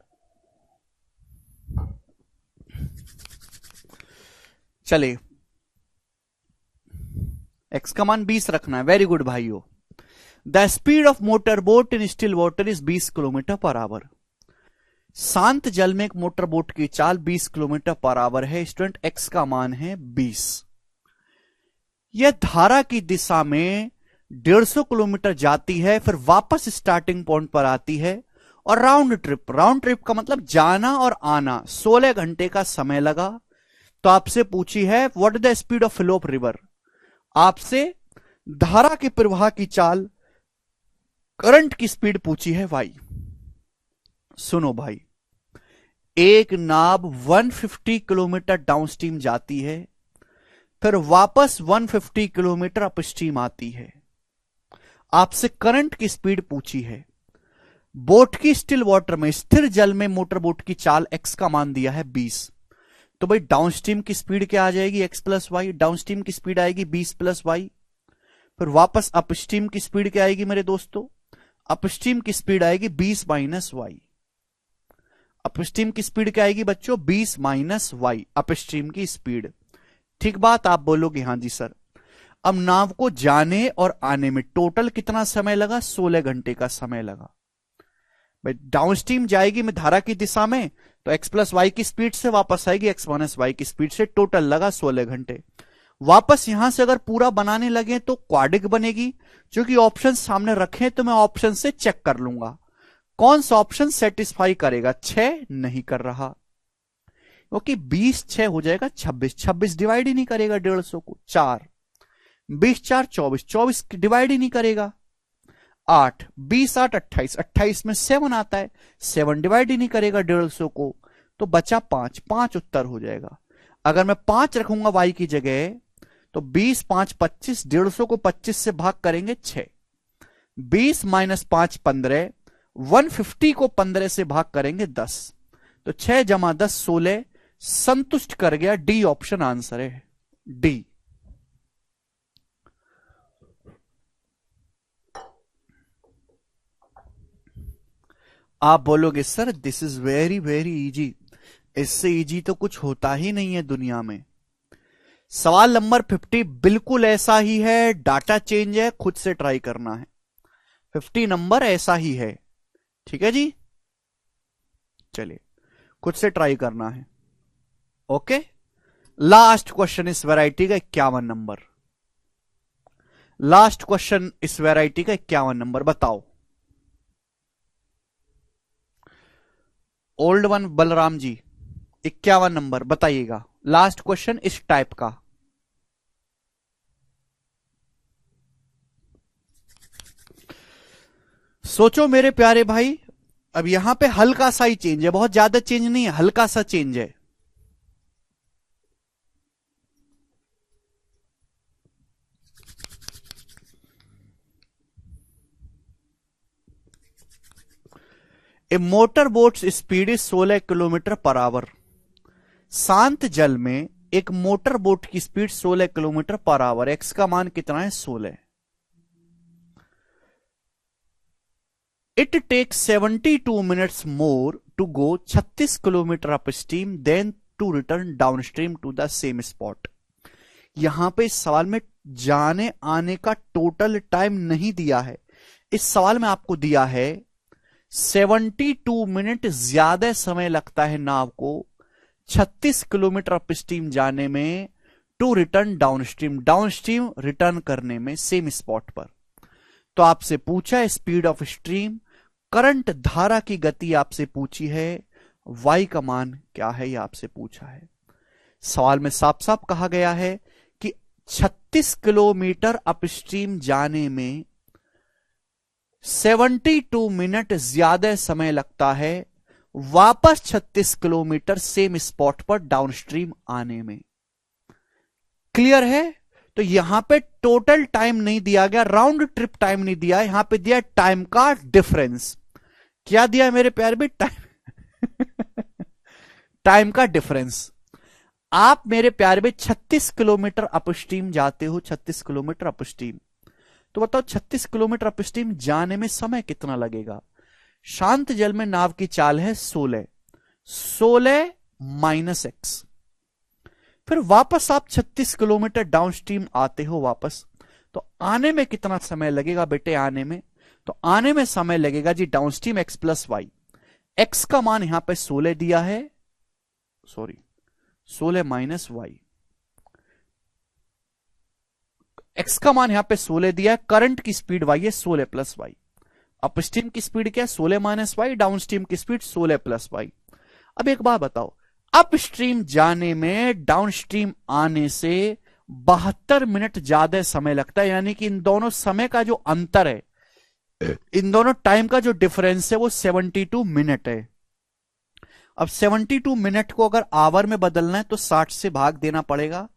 चलिए, एक्स का मान 20 रखना है। वेरी गुड भाइयों। The speed of motor boat in still water is 20 kilometre per hour. शांत जल में एक मोटर बोट की चाल 20 किलोमीटर पर आवर है। स्टूडेंट, एक्स का मान है 20। यह धारा की दिशा में 150 किलोमीटर जाती है, फिर वापस स्टार्टिंग पॉइंट पर आती है और राउंड ट्रिप का मतलब जाना और आना 16 घंटे का समय लगा। तो आपसे पूछी है what is the speed of flow of river. आपसे धारा के प्रवाह की चाल, करंट की स्पीड पूछी है वाई। सुनो भाई, एक नाव 150 किलोमीटर डाउनस्ट्रीम जाती है, फिर वापस 150 किलोमीटर अपस्ट्रीम आती है। आपसे करंट की स्पीड पूछी है। बोट की स्टिल वाटर में, स्थिर जल में मोटर बोट की चाल एक्स का मान दिया है 20। तो भाई डाउनस्ट्रीम की स्पीड क्या आ जाएगी? X plus y. डाउनस्ट्रीम की स्पीड आएगी 20 प्लस वाई। फिर वापस अपस्ट्रीम की स्पीड क्या आएगी मेरे दोस्तों? अपस्ट्रीम की स्पीड आएगी 20 माइनस वाई। अपस्ट्रीम की स्पीड क्या आएगी बच्चों? 20 माइनस वाई, अपस्ट्रीम की स्पीड। ठीक बात, आप बोलोगे हाँ जी सर। अब नाव को जाने और आने में टोटल कितना समय लगा? 16 घंटे का समय लगा। भाई डाउनस्ट्रीम जाएगी में धारा की दिशा में, तो एक्स प्लस वाई की स्पीड से वापस आएगी एक्स माइनस वाई की स्पीड से, टोटल लगा 16 घंटे। वापस यहां से अगर पूरा बनाने लगे तो क्वाड्रिक बनेगी। क्योंकि ऑप्शन सामने रखे तो मैं ऑप्शन से चेक कर लूंगा कौन सा ऑप्शन सेटिस्फाई करेगा। 6 नहीं कर रहा, क्योंकि 20 6 हो जाएगा 26, 26 डिवाइड ही नहीं करेगा 150 को। 4 20 4 24, 24 डिवाइड ही नहीं करेगा। 8 20 8 28, 28 में 7 आता है, 7 डिवाइड ही नहीं करेगा 150 को। तो बचा 5, 5 उत्तर हो जाएगा। अगर मैं 5 रखूंगा वाई की जगह, तो 20 5 25, 150 को 25 से भाग करेंगे 6, 20 माइनस 5 15, 150 को 15 से भाग करेंगे 10, तो 6 जमा 10 16, संतुष्ट कर गया। डी ऑप्शन आंसर है, डी। आप बोलोगे sir this is very very easy, इससे इजी तो कुछ होता ही नहीं है दुनिया में। सवाल नंबर 50 बिल्कुल ऐसा ही है, डाटा चेंज है, खुद से ट्राई करना है। 50 नंबर ऐसा ही है, ठीक है जी। चलिए खुद से ट्राई करना है। ओके, लास्ट क्वेश्चन इस वैरायटी का 51 नंबर। लास्ट क्वेश्चन इस वैरायटी का 51 नंबर, बताओ। Old one Balram ji, 51 number बताइएगा। लास्ट क्वेश्चन इस टाइप का। सोचो मेरे प्यारे भाई, अब यहां पे हल्का सा ही चेंज है, बहुत ज्यादा चेंज नहीं है, हल्का सा चेंज है। A motor boat speed is 16 kilometre per hour. शांत जल में एक मोटर बोट की speed 16 kilometre per hour. X का मान कितना है? 16। It takes 72 minutes more to go 36 kilometre up stream then to return down stream to the same spot. यहां पे इस सवाल में जाने आने का टोटल टाइम नहीं दिया है। इस सवाल में आपको दिया है 72 मिनट ज्यादा समय लगता है नाव को 36 किलोमीटर अप स्ट्रीम जाने में, to return down stream return करने में सेम स्पॉट पर। तो आपसे पूछा स्पीड ऑफ स्ट्रीम, करंट धारा की गति आपसे पूछी है, y का मान क्या है ये आपसे पूछा है। सवाल में साफ साफ कहा गया है कि 36 किलोमीटर अपस्ट्रीम जाने में 72 मिनट ज्यादा समय लगता है वापस 36 किलोमीटर सेम स्पॉट पर डाउनस्ट्रीम आने में। क्लियर है? तो यहां पे टोटल टाइम नहीं दिया गया, राउंड ट्रिप टाइम नहीं दिया है, यहां पे दिया टाइम का डिफरेंस। क्या दिया है मेरे प्यारे भी? टाइम का डिफरेंस। आप मेरे प्यारे भी 36 किलोमीटर अपस्ट्रीम जाते हो, 36 किलोमीटर अपस्ट्रीम, तो बताओ 36 किलोमीटर अपस्ट्रीम जाने में समय कितना लगेगा। शांत जल में नाव की चाल है 16 माइनस एक्स, फिर वापस आप 36 किलोमीटर डाउनस्ट्रीम आते हो वापस, तो आने में कितना समय लगेगा बेटे? आने में तो आने में समय लगेगा जी downstream x plus y. X का मान यहां पे 16 दिया है, सॉरी 16 माइनस वाई, एक्स का मान यहां पे 16 दिया है, करंट की स्पीड वाई है 16 प्लस वाई, अपस्ट्रीम की स्पीड क्या है 16 माइनस वाई, डाउनस्ट्रीम की स्पीड 16 प्लस वाई। अब एक बात बताओ, अपस्ट्रीम जाने में डाउनस्ट्रीम आने से 72 मिनट ज्यादा समय लगता है, यानी कि इन दोनों समय का जो अंतर है, इन दोनों टाइम का जो डिफरेंस है वो 72 मिनट है। अब 72 मिनट को अगर आवर में बदलना है तो 60 से भाग देना पड़ेगा,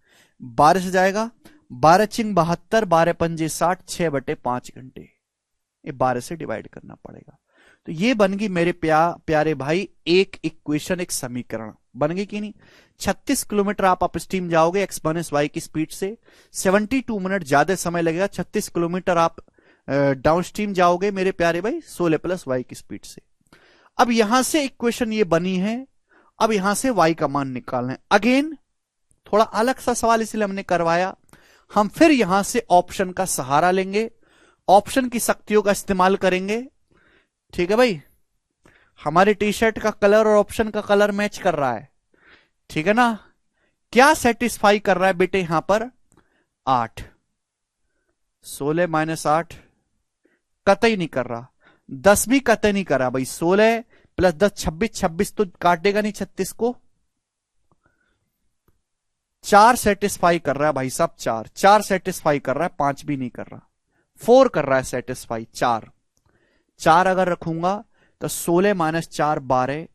12 से जाएगा, 12 चिंग 72, 12 पंजे 60, 6/5 घंटे, ये 12 से डिवाइड करना पड़ेगा। तो ये बन गई मेरे प्यारे भाई एक इक्वेशन, एक समीकरण बन गई कि नहीं। 36 किलोमीटर आप अपस्ट्रीम जाओगे एक्स माइनस वाई की स्पीड से, 72 मिनट ज्यादा समय लगेगा। 36 किलोमीटर आप डाउनस्ट्रीम जाओगे मेरे प्यारे भाई 16 प्लस वाई की स्पीड से। अब यहां से इक्वेशन ये बनी है, अब यहां से वाई का मान निकालना है। अगेन थोड़ा अलग सा सवाल इसलिए हमने करवाया, हम फिर यहां से ऑप्शन का सहारा लेंगे, ऑप्शन की शक्तियों का इस्तेमाल करेंगे। ठीक है भाई, हमारी टी शर्ट का कलर और ऑप्शन का कलर मैच कर रहा है, ठीक है ना। क्या सेटिस्फाई कर रहा है बेटे यहां पर? 8, 16 माइनस 8 कतई नहीं कर रहा, 10 भी कतई नहीं कर रहा भाई। 16 प्लस 10 26, 26 तो काटेगा नहीं 36 को। 4 सेटिस्फाई कर रहा है भाई साहब, 4 सेटिस्फाई कर रहा है, 5 भी नहीं कर रहा, 4 कर रहा है सेटिस्फाई। 4 अगर रखूंगा तो 16 माइनस 4 12,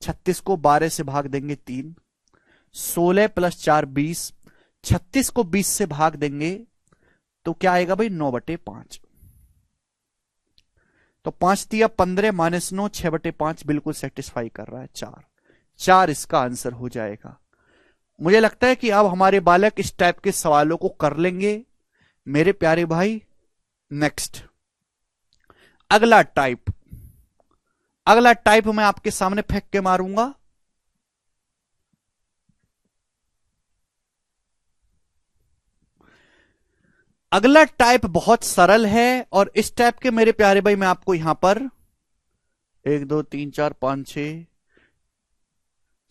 36 को 12 से भाग देंगे 3, 16 प्लस 4 20, 36 को 20 से भाग देंगे तो क्या आएगा भाई 9/5। तो 5 दिया 15 माइनस 9, 6/5 बिल्कुल सेटिस्फाई कर रहा है। 4 इसका आंसर हो जाएगा। मुझे लगता है कि अब हमारे बालक इस टाइप के सवालों को कर लेंगे मेरे प्यारे भाई। नेक्स्ट अगला टाइप मैं आपके सामने फेंक के मारूंगा। अगला टाइप बहुत सरल है और इस टाइप के मेरे प्यारे भाई मैं आपको यहां पर 1 2 3 4 5 6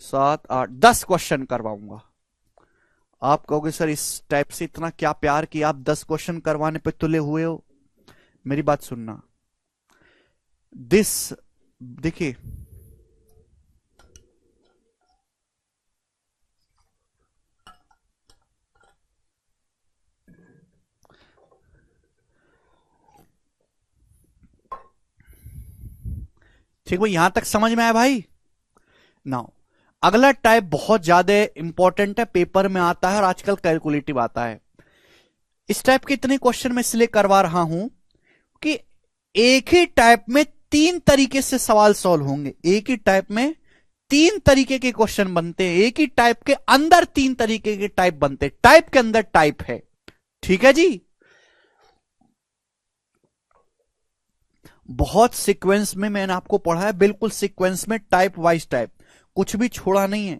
7 8 10 क्वेश्चन करवाऊंगा। आप कहोगे सर इस टाइप से इतना क्या प्यार कि आप 10 क्वेश्चन करवाने पे तुले हुए हो। मेरी बात सुनना, देखिए ठीक भाई, यहां तक समझ में आया भाई। नाउ अगला टाइप बहुत ज्यादा इंपॉर्टेंट है, पेपर में आता है और आजकल कैलकुलेटिव आता है। इस टाइप के इतने क्वेश्चन मैं इसलिए करवा रहा हूं कि एक ही टाइप में 3 तरीके से सवाल सॉल्व होंगे। एक ही टाइप में 3 तरीके के क्वेश्चन बनते हैं, एक ही टाइप के अंदर 3 तरीके के टाइप बनते हैं, टाइप के अंदर टाइप है। ठीक है जी, बहुत सीक्वेंस में मैंने आपको पढ़ा है, बिल्कुल सीक्वेंस में टाइप वाइज टाइप, कुछ भी छोड़ा नहीं है।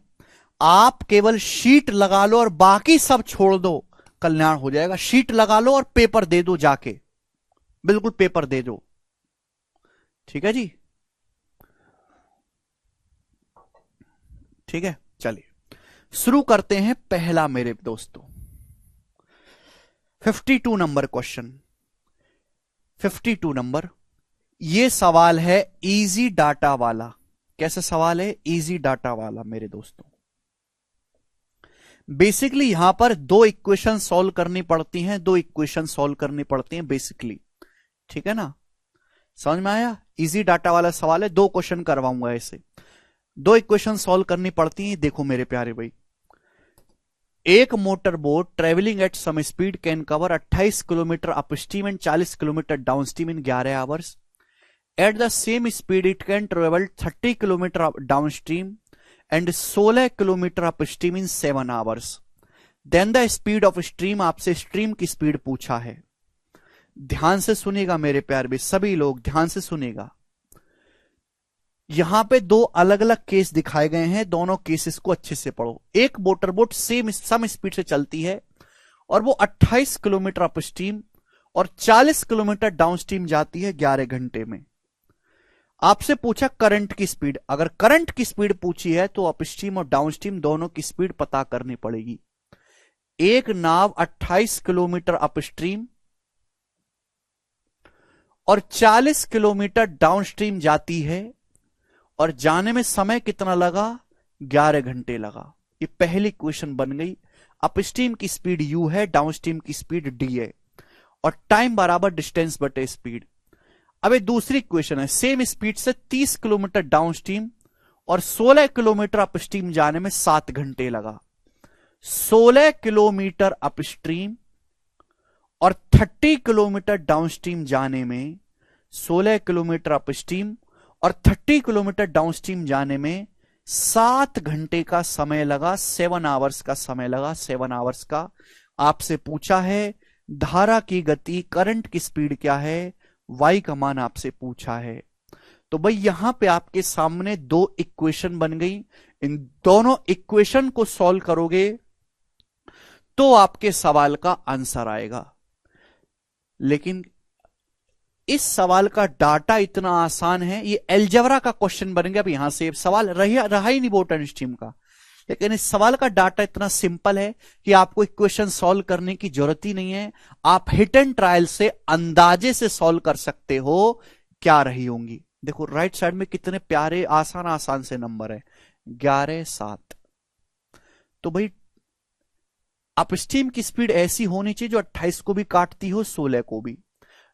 आप केवल शीट लगा लो और बाकी सब छोड़ दो, कल्याण हो जाएगा। शीट लगा लो और पेपर दे दो जाके, बिल्कुल पेपर दे दो। ठीक है जी, ठीक है, चलिए शुरू करते हैं। पहला मेरे दोस्तों 52 नंबर क्वेश्चन, 52 नंबर, ये सवाल है इजी डाटा वाला। कैसा सवाल है? इजी डाटा वाला मेरे दोस्तों। बेसिकली यहां पर दो इक्वेशन सॉल्व करनी पड़ती हैं, दो इक्वेशन सॉल्व करनी पड़ती हैं बेसिकली। ठीक है ना, समझ में आया? इजी डाटा वाला सवाल है, दो क्वेश्चन करवाऊंगा ऐसे, दो इक्वेशन सॉल्व करनी पड़ती हैं। देखो मेरे प्यारे भाई, एक motor boat travelling at some speed can cover 28 kilometer upstream and 40 kilometer downstream in 11 hours. At the same speed it can travel 30 kilometer downstream and 16 kilometer upstream in 7 hours. Then the speed of stream, आपसे stream की speed पूछा है। ध्यान से सुनिएगा मेरे प्यारे भाई, सभी लोग ध्यान से सुनिएगा। यहां पे दो अलग अलग केस दिखाए गए हैं, दोनों केसेस को अच्छे से पढ़ो। एक मोटर बोट सम स्पीड से चलती है और वो 28 किलोमीटर अपस्ट्रीम और 40 किलोमीटर डाउनस्ट्रीम जाती है 11 घंटे में। आपसे पूछा करंट की स्पीड। अगर करंट की स्पीड पूछी है तो अपस्ट्रीम और डाउनस्ट्रीम दोनों की स्पीड पता करनी पड़ेगी। एक नाव 28 किलोमीटर अपस्ट्रीम और 40 किलोमीटर डाउनस्ट्रीम जाती है और जाने में समय कितना लगा? 11 घंटे लगा। ये पहली क्वेश्चन बन गई। अपस्ट्रीम की स्पीड u है, डाउनस्ट्रीम की स्पीड d है और टाइम बराबर डिस्टेंस बटे स्पीड। अब ये दूसरी क्वेश्चन है, सेम स्पीड से 30 किलोमीटर डाउनस्ट्रीम और 16 किलोमीटर अपस्ट्रीम जाने में 7 घंटे लगा। 16 किलोमीटर अपस्ट्रीम और 30 किलोमीटर डाउनस्ट्रीम जाने में, 16 किलोमीटर अपस्ट्रीम और 30 किलोमीटर डाउनस्ट्रीम जाने में 7 घंटे का समय लगा, 7 आवर्स का समय लगा, 7 आवर्स का। आपसे पूछा है धारा की गति, करंट की स्पीड क्या है, y का मान आपसे पूछा है। तो भाई यहां पे आपके सामने दो इक्वेशन बन गई। इन दोनों इक्वेशन को सॉल्व करोगे तो आपके सवाल का आंसर आएगा। लेकिन इस सवाल का डाटा इतना आसान है, ये एल्जेब्रा का क्वेश्चन बन गया। अब यहां से सवाल रहा ही नहीं बोट एंड स्ट्रीम का, लेकिन इस सवाल का डाटा इतना सिंपल है कि आपको इक्वेशन सॉल्व करने की जरूरत ही नहीं है। आप हिट एंड ट्रायल से अंदाजे से सॉल्व कर सकते हो क्या रही होंगी। देखो राइट साइड में कितने प्यारे आसान आसान से नंबर है, 11, 7। तो भाई अपस्ट्रीम की स्पीड ऐसी होनी चाहिए जो 28 को भी काटती हो, 16 को भी।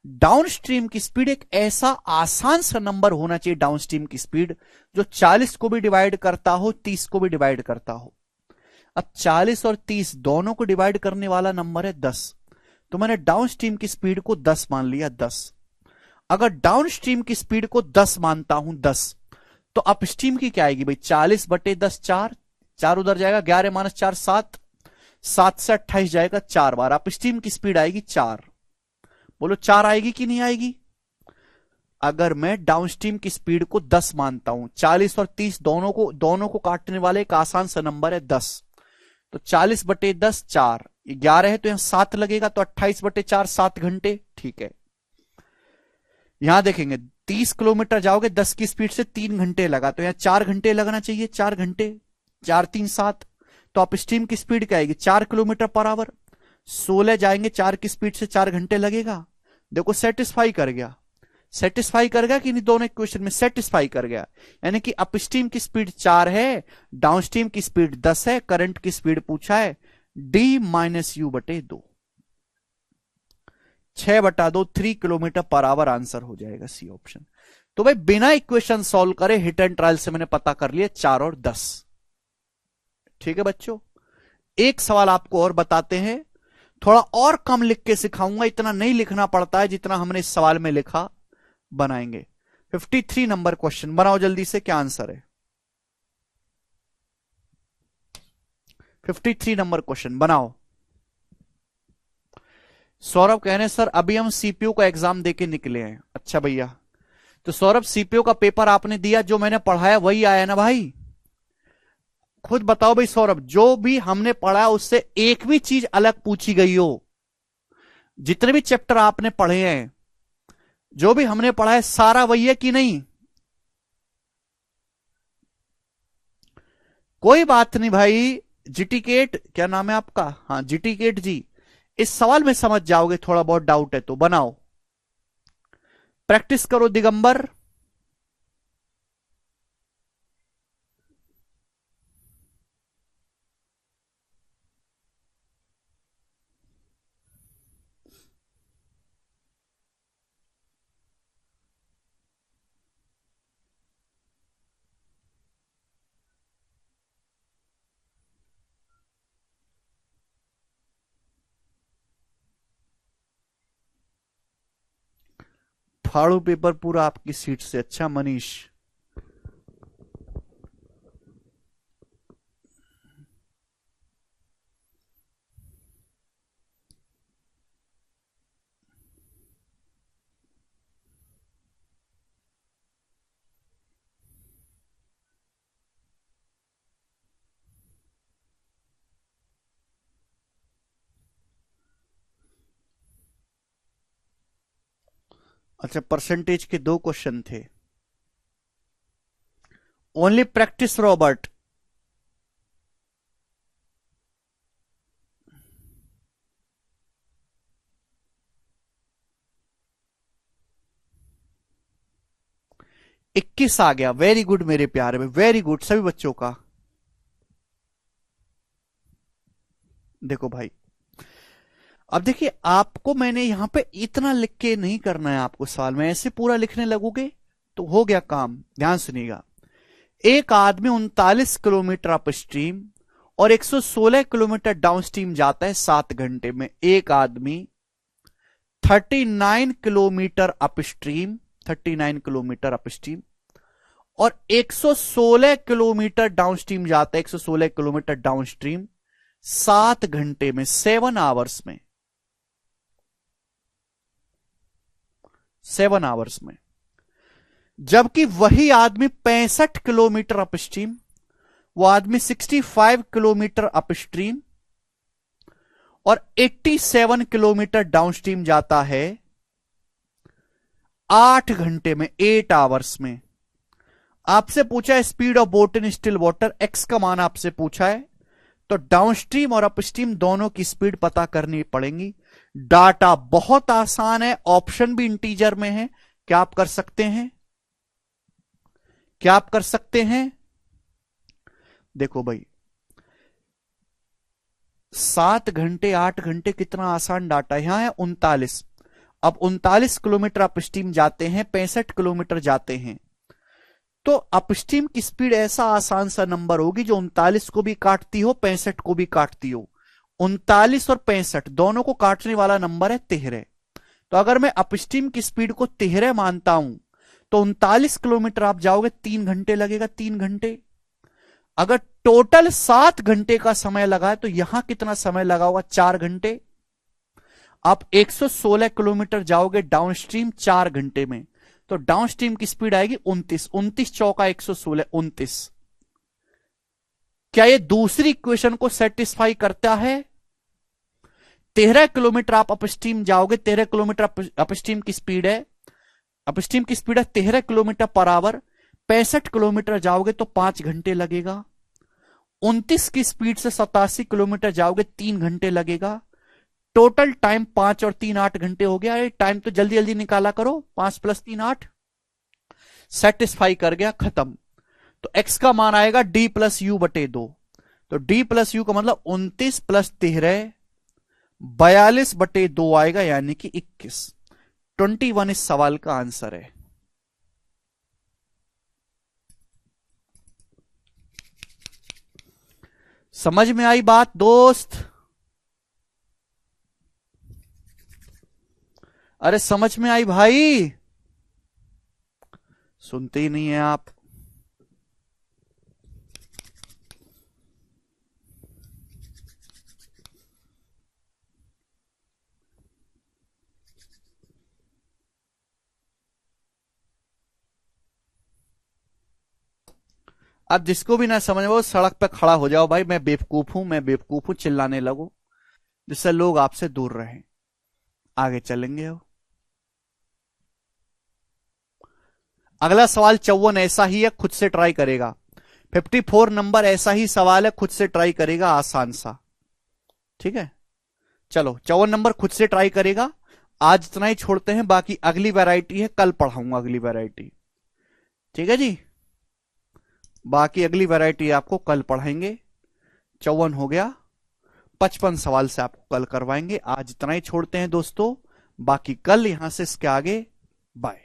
डाउनस्ट्रीम की स्पीड एक ऐसा आसान सा नंबर होना चाहिए, डाउनस्ट्रीम की स्पीड जो 40 को भी डिवाइड करता हो, 30 को भी डिवाइड करता हो। अब 40 और 30 दोनों को डिवाइड करने वाला नंबर है 10, तो मैंने डाउनस्ट्रीम की स्पीड को 10 मान लिया। 10 अगर डाउनस्ट्रीम की स्पीड को 10 मानता हूं, 10, तो अपस्ट्रीम की क्या आएगी भाई? 40 बटे 10, 4 उधर जाएगा, 11 माइनस 4 7, 7 से 28 जाएगा 4 बार। अपस्ट्रीम की स्पीड आएगी 4। बोलो 4 आएगी कि नहीं आएगी? अगर मैं डाउनस्ट्रीम की स्पीड को 10 मानता हूं, 40 और 30 दोनों को काटने वाले एक आसान सा नंबर है 10, तो 40 बटे 10 4, 11 है तो यहां 7 लगेगा, तो 28 बटे 4 7 घंटे। ठीक है, यहां देखेंगे 30 किलोमीटर जाओगे 10 की स्पीड से 3 घंटे लगा, तो यहां 4 घंटे लगना चाहिए, 4 घंटे, 4 3 7। तो अपस्ट्रीम की स्पीड क्या आएगी? 4 किलोमीटर पर आवर। 16 जाएंगे 4 की स्पीड से, 4 घंटे लगेगा। देखो सेटिस्फाई कर गया, सेटिस्फाई कर गया कि नहीं? दोनों इक्वेशन में सेटिस्फाई कर गया। यानी कि अपस्ट्रीम की स्पीड 4 है, डाउनस्ट्रीम की स्पीड 10 है, करंट की स्पीड पूछा है d माइनस u बटे 2, 6 बटा 2, 3 किलोमीटर पर आवर आंसर हो जाएगा सी ऑप्शन। तो भाई बिना इक्वेशन सॉल्व करे हिट एंड ट्रायल से मैंने पता कर लिया 4 और 10। ठीक है बच्चों, एक सवाल आपको और बताते हैं, थोड़ा और कम लिख के सिखाऊंगा, इतना नहीं लिखना पड़ता है जितना हमने इस सवाल में लिखा। बनाएंगे 53 नंबर क्वेश्चन, बनाओ जल्दी से, क्या आंसर है? 53 नंबर क्वेश्चन बनाओ। सौरभ कह रहे हैं सर अभी हम सीपीयू का एग्जाम देके निकले हैं। अच्छा भैया, तो सौरभ सीपीयू का पेपर आपने दिया, जो मैंने पढ़ाया वही आया ना भाई? खुद बताओ भाई सौरभ, जो भी हमने पढ़ा उससे एक भी चीज अलग पूछी गई हो? जितने भी चैप्टर आपने पढ़े हैं, जो भी हमने पढ़ा है सारा वही है कि नहीं? कोई बात नहीं भाई, जिटिकेट क्या नाम है आपका? हाँ जिटिकेट जी, इस सवाल में समझ जाओगे, थोड़ा बहुत डाउट है तो बनाओ। प्रैक्टिस करो दिगंबर। फाड़ू पेपर पूरा आपकी सीट से। अच्छा मनीष। अच्छा, परसेंटेज के 2 क्वेश्चन थे। Only practice Robert. इक्कीस आ गया, वेरी गुड मेरे प्यारे में, वेरी गुड सभी बच्चों का। देखो भाई, अब देखिए आपको मैंने यहां पे इतना लिख के नहीं करना है आपको सवाल में, ऐसे पूरा लिखने लगोगे तो हो गया काम। ध्यान सुनिएगा, एक आदमी 39 किलोमीटर अप स्ट्रीम और 116 किलोमीटर डाउन स्ट्रीम जाता है 7 घंटे में। एक आदमी 39 kilometre up stream, 39 kilometre up stream और 116 किलोमीटर डाउन स्ट्रीम जाता है, 116 किलोमीटर डाउन स्ट्रीम 7 घंटे में, 7 आवर्स में, 7 आवर्स में। जबकि वही आदमी 65 किलोमीटर अपस्ट्रीम, वो आदमी 65 किलोमीटर अपस्ट्रीम और 87 किलोमीटर डाउनस्ट्रीम जाता है 8 घंटे में, 8 आवर्स में। आपसे पूछा है speed of boat in still water, x का मान आपसे पूछा है, तो डाउनस्ट्रीम और अपस्ट्रीम दोनों की स्पीड पता करनी पड़ेगी। डाटा बहुत आसान है, ऑप्शन भी इंटीजर में है। क्या आप कर सकते हैं? क्या आप कर सकते हैं? देखो भाई, 7 घंटे 8 घंटे कितना आसान डाटा। यहां है 39। अब 39 किलोमीटर अपस्ट्रीम जाते हैं, 65 किलोमीटर जाते हैं, तो अपस्ट्रीम की स्पीड ऐसा आसान सा नंबर होगी जो 39 को भी काटती हो, 65 को भी काटती हो। 39 और 65 दोनों को काटने वाला नंबर है 13। तो अगर मैं अपस्ट्रीम की स्पीड को 13 मानता हूं तो 39 किलोमीटर आप जाओगे 3 घंटे लगेगा, 3 घंटे। अगर टोटल 7 घंटे का समय लगा है तो यहां कितना समय लगा होगा? 4 घंटे। आप 116 किलोमीटर जाओगे डाउनस्ट्रीम 4 घंटे में, तो डाउनस्ट्रीम की स्पीड आएगी 29। 29 चौका 116, 29। क्या ये दूसरी इक्वेशन को सेटिस्फाई करता है? 13 किलोमीटर आप अपस्ट्रीम जाओगे, 13 किलोमीटर अपस्ट्रीम की स्पीड है, अपस्ट्रीम की स्पीड है 13 किलोमीटर पर आवर। 65 किलोमीटर जाओगे तो 5 घंटे लगेगा। 29 की स्पीड से 87 किलोमीटर जाओगे 3 घंटे लगेगा। टोटल टाइम 5 और 3 8 घंटे हो गया। टाइम तो जल्दी जल्दी निकाला करो, 5 + 3 8। सेटिस्फाई कर गया, खत्म। तो x का मान आएगा d+u/2। तो d+u का मतलब 29 + 13 42/2 आएगा, यानी कि 21। 21 इस सवाल का आंसर है। समझ में आई बात दोस्त? अरे समझ में आई भाई? सुनते ही नहीं है आप। अब जिसको भी ना समझ वो सड़क पे खड़ा हो जाओ भाई, मैं बेवकूफ हूं, मैं बेवकूफ हूं, चिल्लाने लगो, जिससे लोग आपसे दूर रहें। आगे चलेंगे अब। अगला सवाल 54 ऐसा ही है, खुद से ट्राई करेगा। 54 नंबर ऐसा ही सवाल है, खुद से ट्राई करेगा, आसान सा। ठीक है, चलो 54 नंबर खुद से ट्राई करेगा। आज इतना ही छोड़ते हैं, बाकी अगली वैरायटी है कल पढ़ाऊंगा अगली वैरायटी। ठीक है जी, बाकी अगली वैरायटी आपको कल पढ़ाएंगे। 54 हो गया, 55 सवाल से आपको कल करवाएंगे। आज इतना ही छोड़ते हैं दोस्तों, बाकी कल यहां से इसके आगे। बाय।